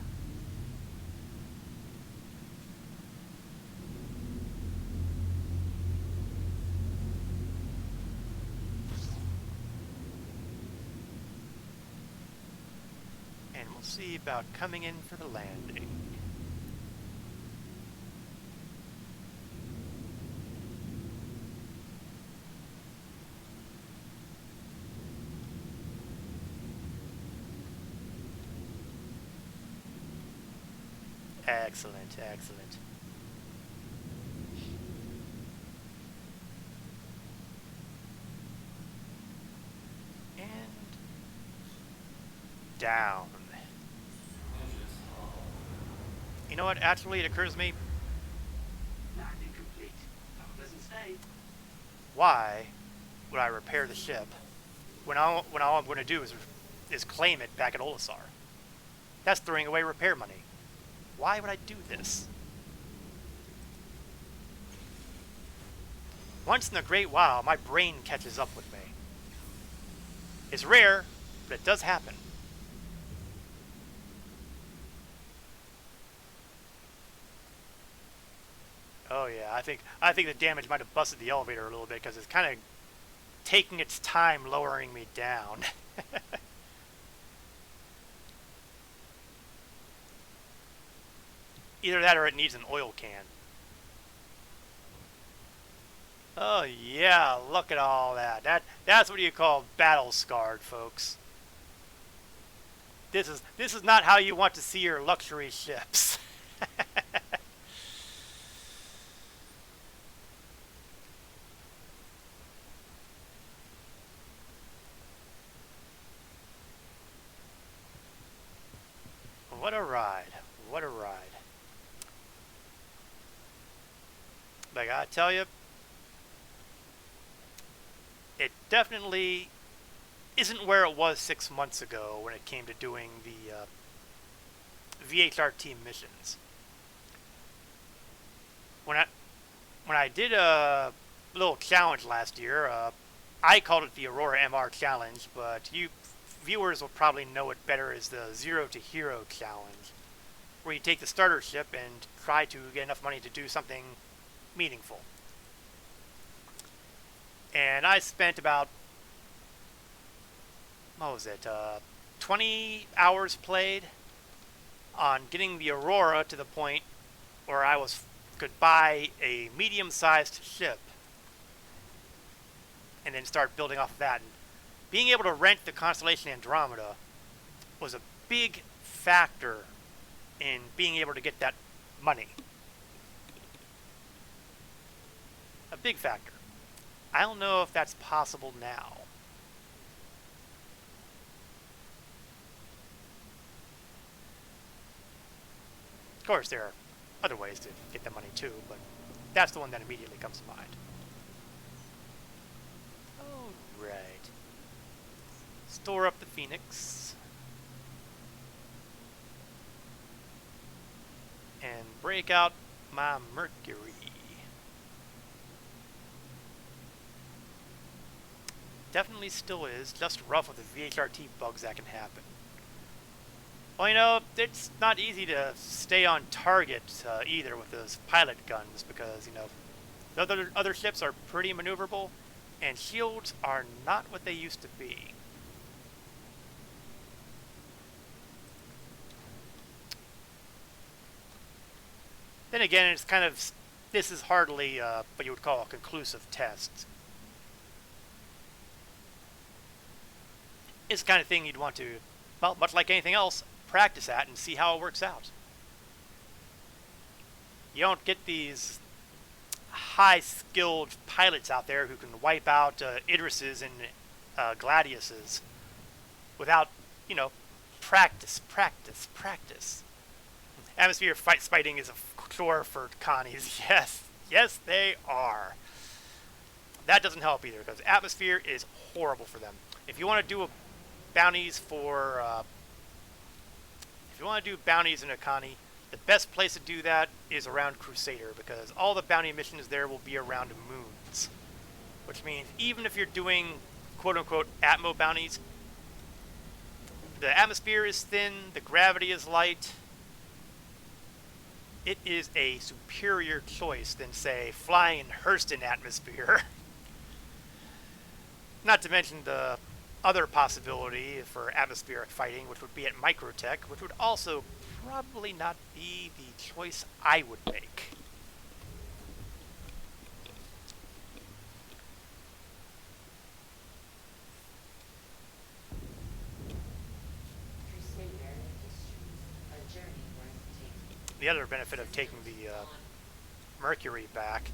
And we'll see about coming in for the landing. Excellent, excellent. And down. You know what? Actually, it occurs to me, Landing complete. Have a pleasant stay. why would I repair the ship when all I'm going to do is claim it back at Olisar? That's throwing away repair money. Why would I do this? Once in a great while, my brain catches up with me. It's rare, but it does happen. Oh yeah, I think the damage might have busted the elevator a little bit because it's kind of taking its time lowering me down. Either that or it needs an oil can. Oh yeah, look at all that. That's what you call battle scarred, folks. This is not how you want to see your luxury ships. What a ride. What a ride. But I gotta tell you, it definitely isn't where it was 6 months ago when it came to doing the VHRT missions. When I did a little challenge last year, I called it the Aurora MR Challenge, but you viewers will probably know it better as the Zero to Hero Challenge, where you take the starter ship and try to get enough money to do something meaningful. And I spent about, what was it, 20 hours played on getting the Aurora to the point where I could buy a medium-sized ship and then start building off of that. And being able to rent the Constellation Andromeda was a big factor in being able to get that money. A big factor. I don't know if that's possible now. Of course, there are other ways to get the money too, but that's the one that immediately comes to mind. Alright. Store up the Phoenix. And break out my Mercury. Definitely still is, just rough with the VHRT bugs that can happen. Well, you know, it's not easy to stay on target either with those pilot guns because, you know, the other ships are pretty maneuverable and shields are not what they used to be. Then again, it's kind of, this is hardly what you would call a conclusive test. It's the kind of thing you'd want to, well, much like anything else, practice at and see how it works out. You don't get these high-skilled pilots out there who can wipe out Idrises and Gladiuses without, you know, practice. Atmosphere fighting is a chore for Connies. Yes, they are. That doesn't help either because atmosphere is horrible for them. If you want to do bounties for, if you want to do bounties in a Connie, the best place to do that is around Crusader because all the bounty missions there will be around moons. Which means even if you're doing quote-unquote Atmo bounties, The atmosphere is thin, the gravity is light. It is a superior choice than, say, flying in Hurston atmosphere. Not to mention the other possibility for atmospheric fighting, which would be at Microtech, which would also probably not be the choice I would make. Crusader Industries, a journey worth taking. The other benefit of taking the Mercury back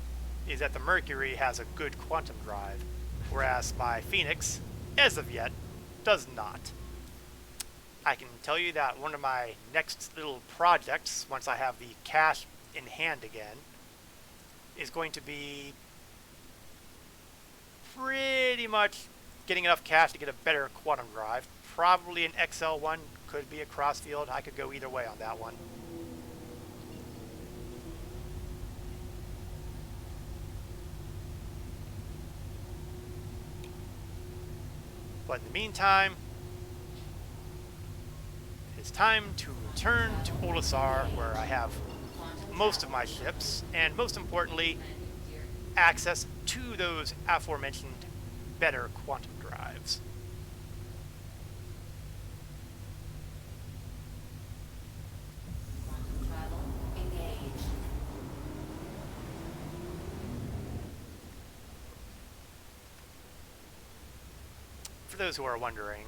is that the Mercury has a good quantum drive, whereas my Phoenix, as of yet, does not. I can tell you that one of my next little projects, once I have the cash in hand again, is going to be pretty much getting enough cash to get a better quantum drive. Probably an XL1, could be a Crossfield. I could go either way on that one. But in the meantime, it's time to return to Olisar, where I have most of my ships, and most importantly, access to those aforementioned better quantum drives. Quantum travel engaged. For those who are wondering,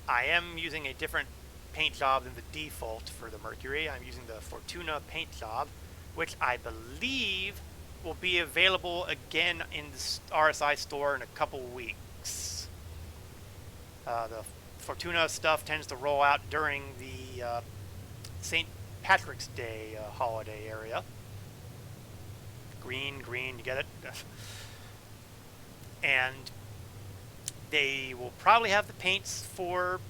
I am using a different paint job than the default for the Mercury. I'm using the Fortuna paint job, which I believe will be available again in the RSI store in a couple weeks. The Fortuna stuff tends to roll out during the St. Patrick's Day holiday area. Green, you get it? And they will probably have the paints for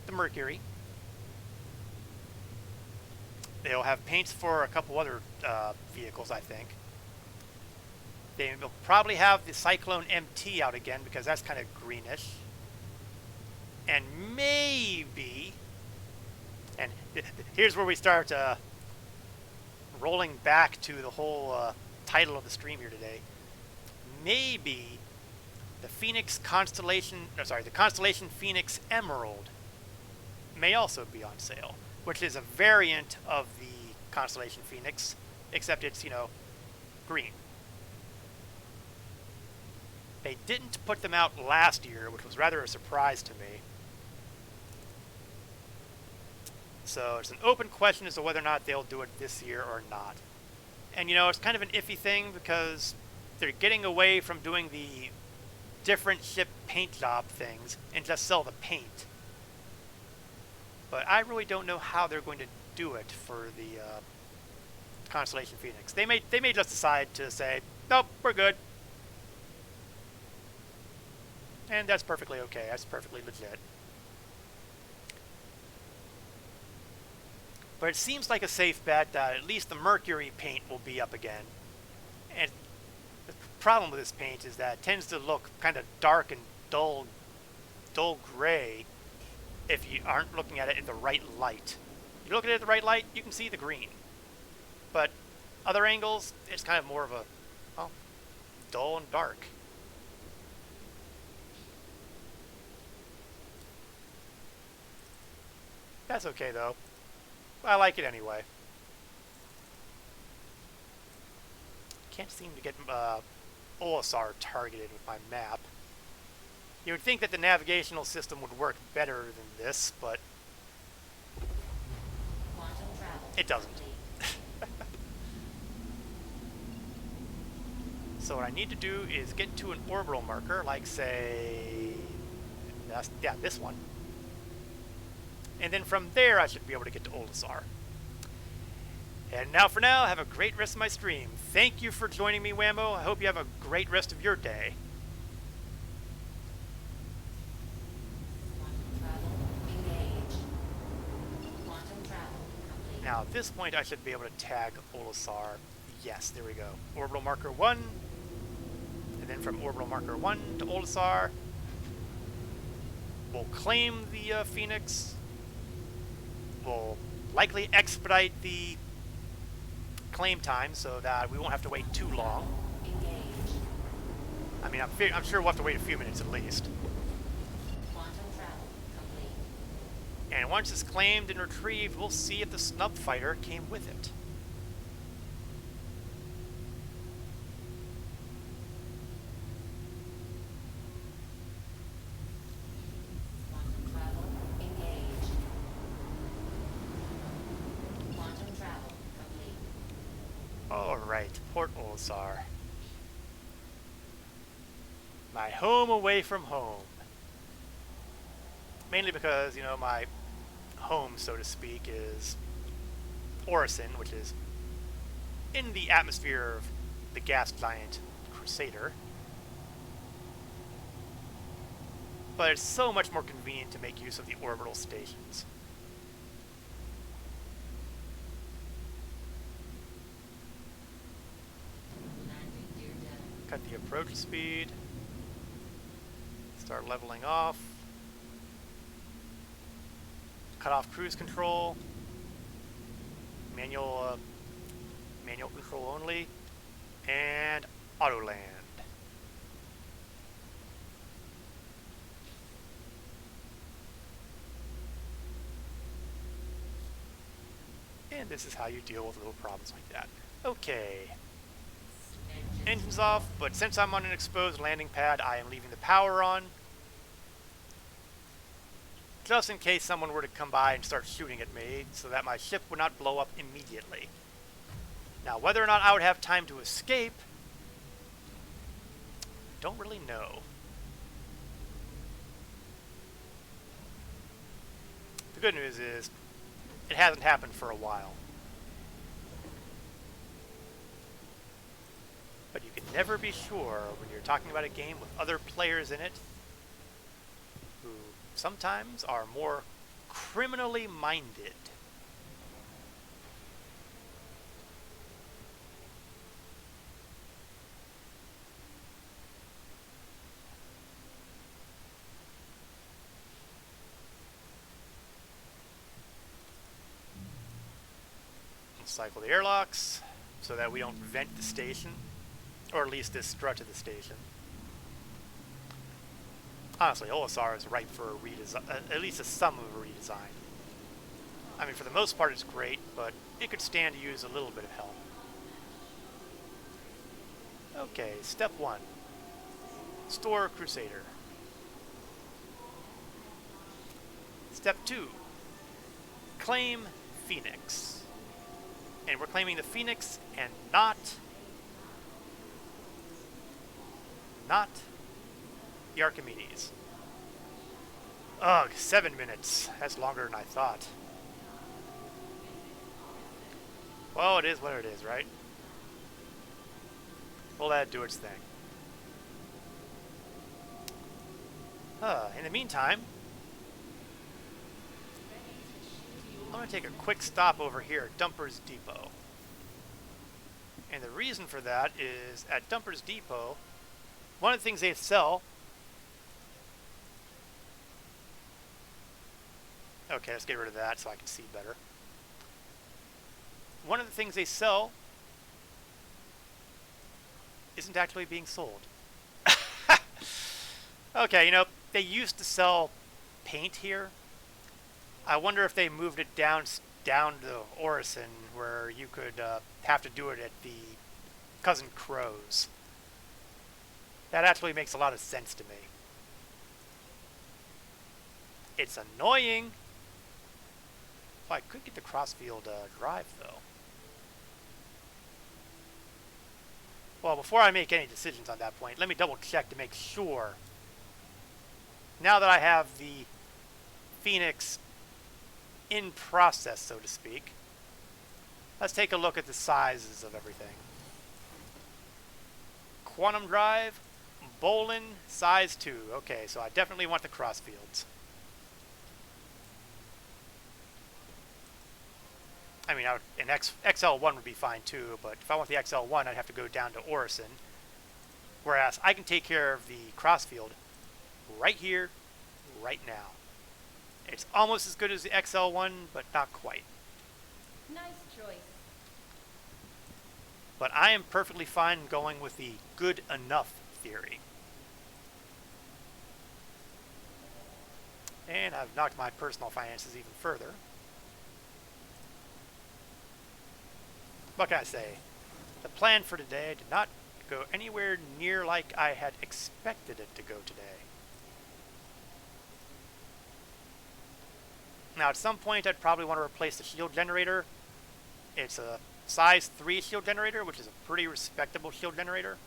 the Mercury. They'll have paints for a couple other vehicles, I think. They will probably have the Cyclone MT out again because that's kind of greenish. And maybe, and here's where we start rolling back to the whole title of the stream here today. Maybe the the Constellation Phoenix Emerald may also be on sale, which is a variant of the Constellation Phoenix, except it's, green. They didn't put them out last year, which was rather a surprise to me. So it's an open question as to whether or not they'll do it this year or not. And, it's kind of an iffy thing because they're getting away from doing the different ship paint job things and just sell the paint. But I really don't know how they're going to do it for the Constellation Phoenix. They may just decide to say, nope, we're good. And that's perfectly okay. That's perfectly legit. But it seems like a safe bet that at least the Mercury paint will be up again. And the problem with this paint is that it tends to look kind of dark and dull gray if you aren't looking at it in the right light. If you look at it at the right light, you can see the green. But other angles, it's kind of more of a, well, dull and dark. That's okay, though. I like it anyway. Can't seem to get Olisar targeted with my map. You would think that the navigational system would work better than this, but it doesn't. So what I need to do is get to an orbital marker, like, say, this one. And then from there, I should be able to get to Olisar. And now for now, have a great rest of my stream. Thank you for joining me, Whammo. I hope you have a great rest of your day. Now at this point, I should be able to tag Olisar. Yes, there we go. Orbital marker 1. And then from orbital marker 1 to Olisar. We'll claim the Phoenix. We'll likely expedite the claim time so that we won't have to wait too long. Engage. I mean, I'm sure we'll have to wait a few minutes at least. Quantum travel complete. And once it's claimed and retrieved, we'll see if the snub fighter came with it. Quantum travel engaged. Quantum travel complete. Alright, Port Olisar. My home away from home. Mainly because, you know, my home, so to speak, is Orison, which is in the atmosphere of the gas giant Crusader. But it's so much more convenient to make use of the orbital stations. Landing gear down. Cut the approach speed. Start leveling off. Cut off cruise control. Manual control only. And auto land. And this is how you deal with little problems like that. Okay. Engines off, but since I'm on an exposed landing pad, I am leaving the power on. Just in case someone were to come by and start shooting at me, so that my ship would not blow up immediately. Now, whether or not I would have time to escape, don't really know. The good news is, it hasn't happened for a while. But you can never be sure when you're talking about a game with other players in it who sometimes are more criminally minded. Cycle the airlocks so that we don't vent the station, or at least this strut of the station. Honestly, Olisar is ripe for a redesign, at least a sum of a redesign. I mean, for the most part it's great, but it could stand to use a little bit of help. Okay, step 1. Store Crusader. Step 2. Claim Phoenix. And we're claiming the Phoenix and not the Archimedes. Ugh, 7 minutes. That's longer than I thought. Well, it is what it is, right? We'll let it do its thing. In the meantime, I'm going to take a quick stop over here at Dumper's Depot. And the reason for that is at Dumper's Depot, one of the things they sell... Okay, let's get rid of that so I can see better. One of the things they sell isn't actually being sold. Okay, you know, they used to sell paint here. I wonder if they moved it down to Orison, where you could have to do it at the Cousin Crow's. That actually makes a lot of sense to me. It's annoying. Oh, I could get the crossfield drive, though. Well, before I make any decisions on that point, let me double check to make sure. Now that I have the Phoenix in process, so to speak, let's take a look at the sizes of everything. Quantum drive, Bolin, size 2. Okay, so I definitely want the crossfields. I mean, an XL1 would be fine too, but if I want the XL1, I'd have to go down to Orison. Whereas I can take care of the crossfield right here, right now. It's almost as good as the XL1, but not quite. Nice choice. But I am perfectly fine going with the good enough theory. And I've knocked my personal finances even further. What can I say? The plan for today did not go anywhere near like I had expected it to go today. Now, at some point, I'd probably want to replace the shield generator. It's a size 3 shield generator, which is a pretty respectable shield generator.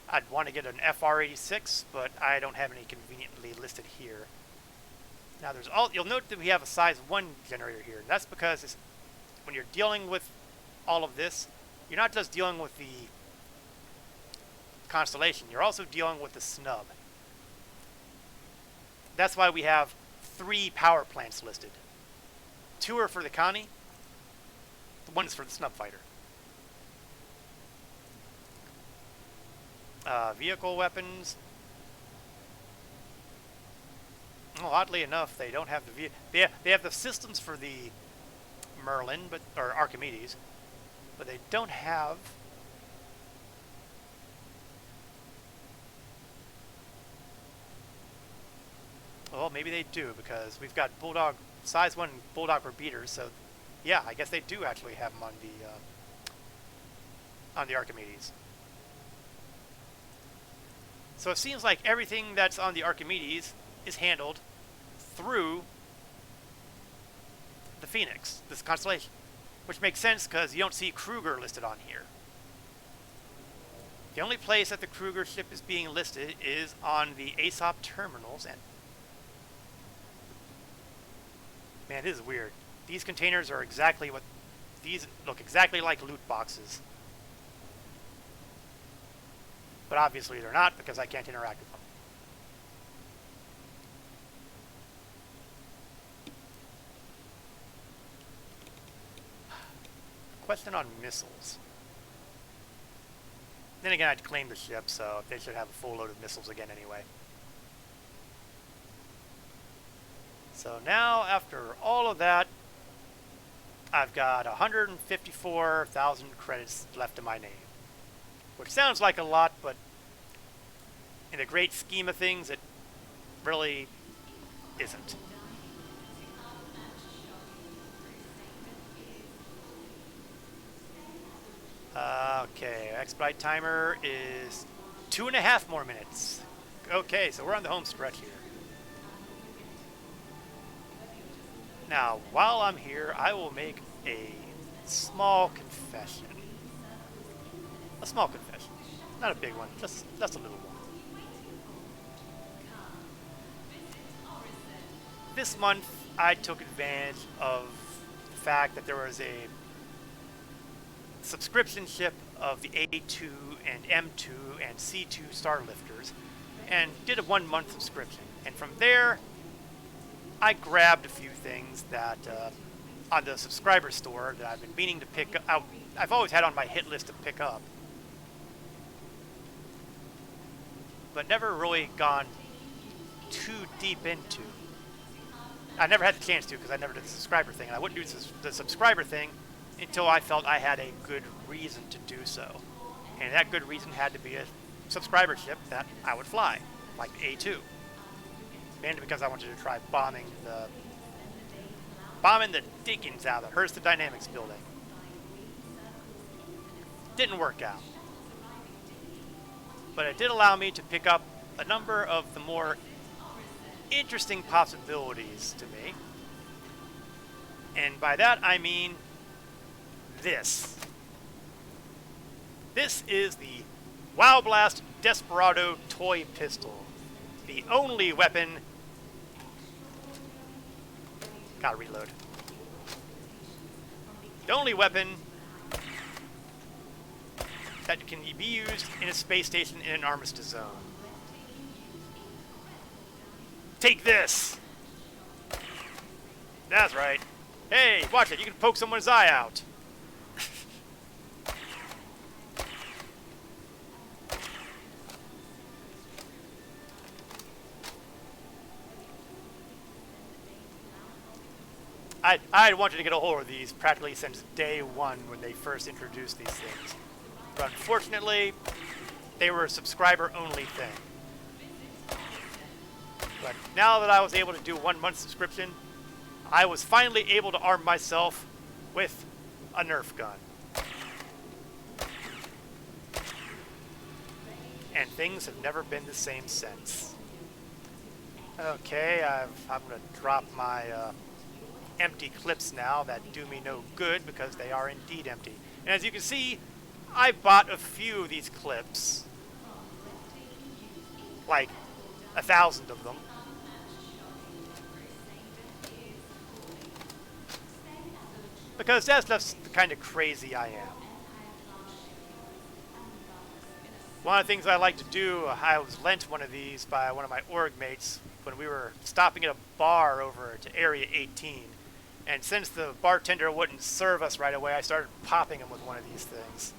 I'd want to get an FR86, but I don't have any conveniently listed here. Now, you'll note that we have a size 1 generator here. And that's because when you're dealing with all of this, you're not just dealing with the Constellation, you're also dealing with the snub. That's why we have 3 power plants listed. 2 are for the Connie, 1 is for the snub fighter. Vehicle weapons. Well, oddly enough, they don't have they have the systems for the Merlin, or Archimedes, but they don't have well, maybe they do, because we've got Bulldog size 1 Bulldog repeaters, so yeah, I guess they do actually have them on the Archimedes. So it seems like everything that's on the Archimedes is handled through the Phoenix, this Constellation, which makes sense because you don't see Kruger listed on here. The only place that the Kruger ship is being listed is on the Aesop terminals, and man, this is weird. These containers are exactly what these look exactly like loot boxes. But obviously they're not, because I can't interact with them. Question on missiles. Then again, I'd claim the ship, so they should have a full load of missiles again anyway. So now, after all of that, I've got 154,000 credits left in my name. Which sounds like a lot, but in the great scheme of things, it really isn't. Okay, expedite timer is 2.5 more minutes. Okay, so we're on the home stretch here. Now, while I'm here, I will make a small confession. A small confession. Not a big one, just a little one. This month, I took advantage of the fact that there was a subscription ship of the A2 and M2 and C2 Starlifters, and did a 1-month subscription. And from there, I grabbed a few things that on the subscriber store that I've been meaning to pick out. I've always had on my hit list to pick up, but never really gone too deep into. I never had the chance to, because I never did the subscriber thing, and I wouldn't do the subscriber thing until I felt I had a good reason to do so. And that good reason had to be a subscriber ship that I would fly, like A2. Mainly because I wanted to try bombing the dickens out of the Hearst Dynamics building. Didn't work out. But it did allow me to pick up a number of the more interesting possibilities to me. And by that I mean this. This is the Wow Blast Desperado toy pistol. The only weapon... Gotta reload. The only weapon that can be used in a space station in an armistice zone. Take this! That's right. Hey, watch it, you can poke someone's eye out. I wanted to get a hold of these practically since day one when they first introduced these things. But unfortunately, they were a subscriber-only thing. But now that I was able to do 1 month subscription, I was finally able to arm myself with a Nerf gun. And things have never been the same since. Okay, I'm going to drop my empty clips now that do me no good because they are indeed empty. And as you can see, I bought a few of these clips. Like 1,000 of them. Because that's just the kind of crazy I am. One of the things I like to do, I was lent one of these by one of my org mates when we were stopping at a bar over to Area 18. And since the bartender wouldn't serve us right away, I started popping him with one of these things.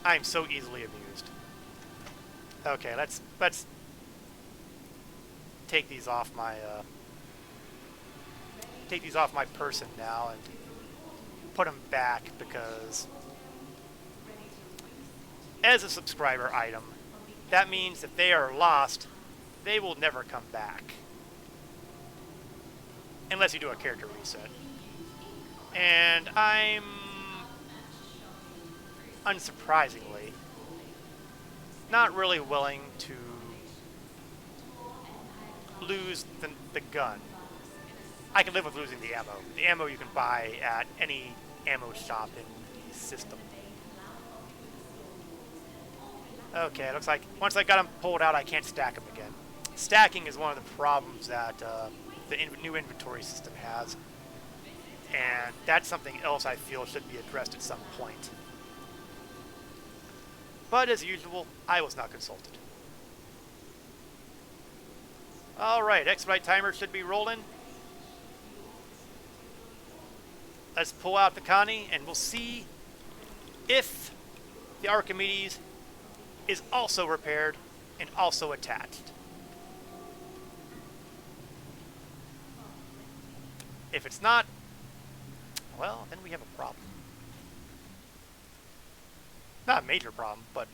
I'm so easily amused. Okay, let's take these off my person now and put them back, because as a subscriber item, that means if they are lost, they will never come back. Unless you do a character reset. And I'm, unsurprisingly, not really willing to lose the gun. I can live with losing the ammo. The ammo you can buy at any ammo shop in the system. Okay, looks like once I got them pulled out, I can't stack them again. Stacking is one of the problems that the new inventory system has, and that's something else I feel should be addressed at some point. But as usual, I was not consulted. Alright, expedite timer should be rolling. Let's pull out the Connie and we'll see if the Archimedes is also repaired and also attached. If it's not, well, then we have a problem. Not a major problem, but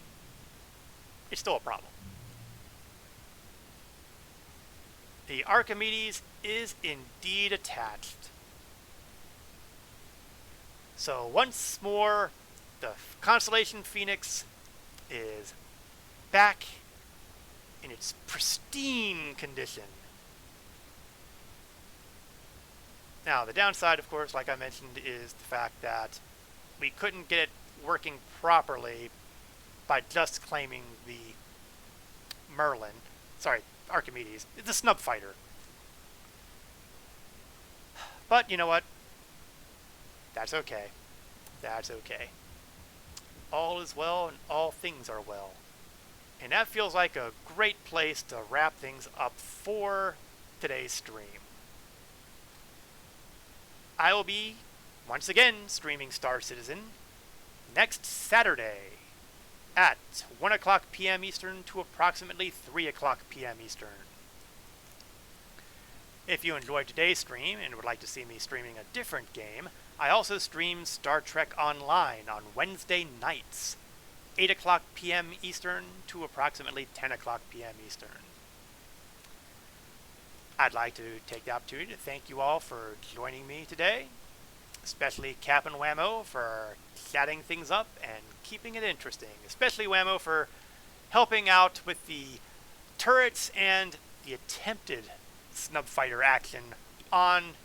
it's still a problem. The Archimedes is indeed attached. So once more, the Constellation Phoenix is back in its pristine condition. Now, the downside, of course, like I mentioned, is the fact that we couldn't get it working properly by just claiming the Archimedes. It's a snub fighter. But you know what? That's okay. That's okay. All is well and all things are well. And that feels like a great place to wrap things up for today's stream. I will be, once again, streaming Star Citizen next Saturday at 1 o'clock p.m. Eastern to approximately 3 o'clock p.m. Eastern. If you enjoyed today's stream and would like to see me streaming a different game, I also stream Star Trek Online on Wednesday nights, 8 o'clock p.m. Eastern to approximately 10 o'clock p.m. Eastern. I'd like to take the opportunity to thank you all for joining me today, especially Cap and Whammo for chatting things up and keeping it interesting, especially Whammo for helping out with the turrets and the attempted snub fighter action on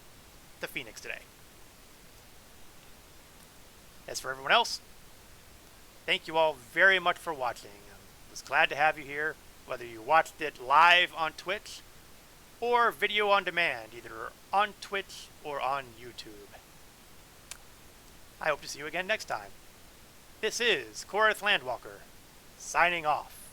the Phoenix today. As for everyone else, thank you all very much for watching. I was glad to have you here, whether you watched it live on Twitch or video on demand, either on Twitch or on YouTube. I hope to see you again next time. This is Korath Landwalker, signing off.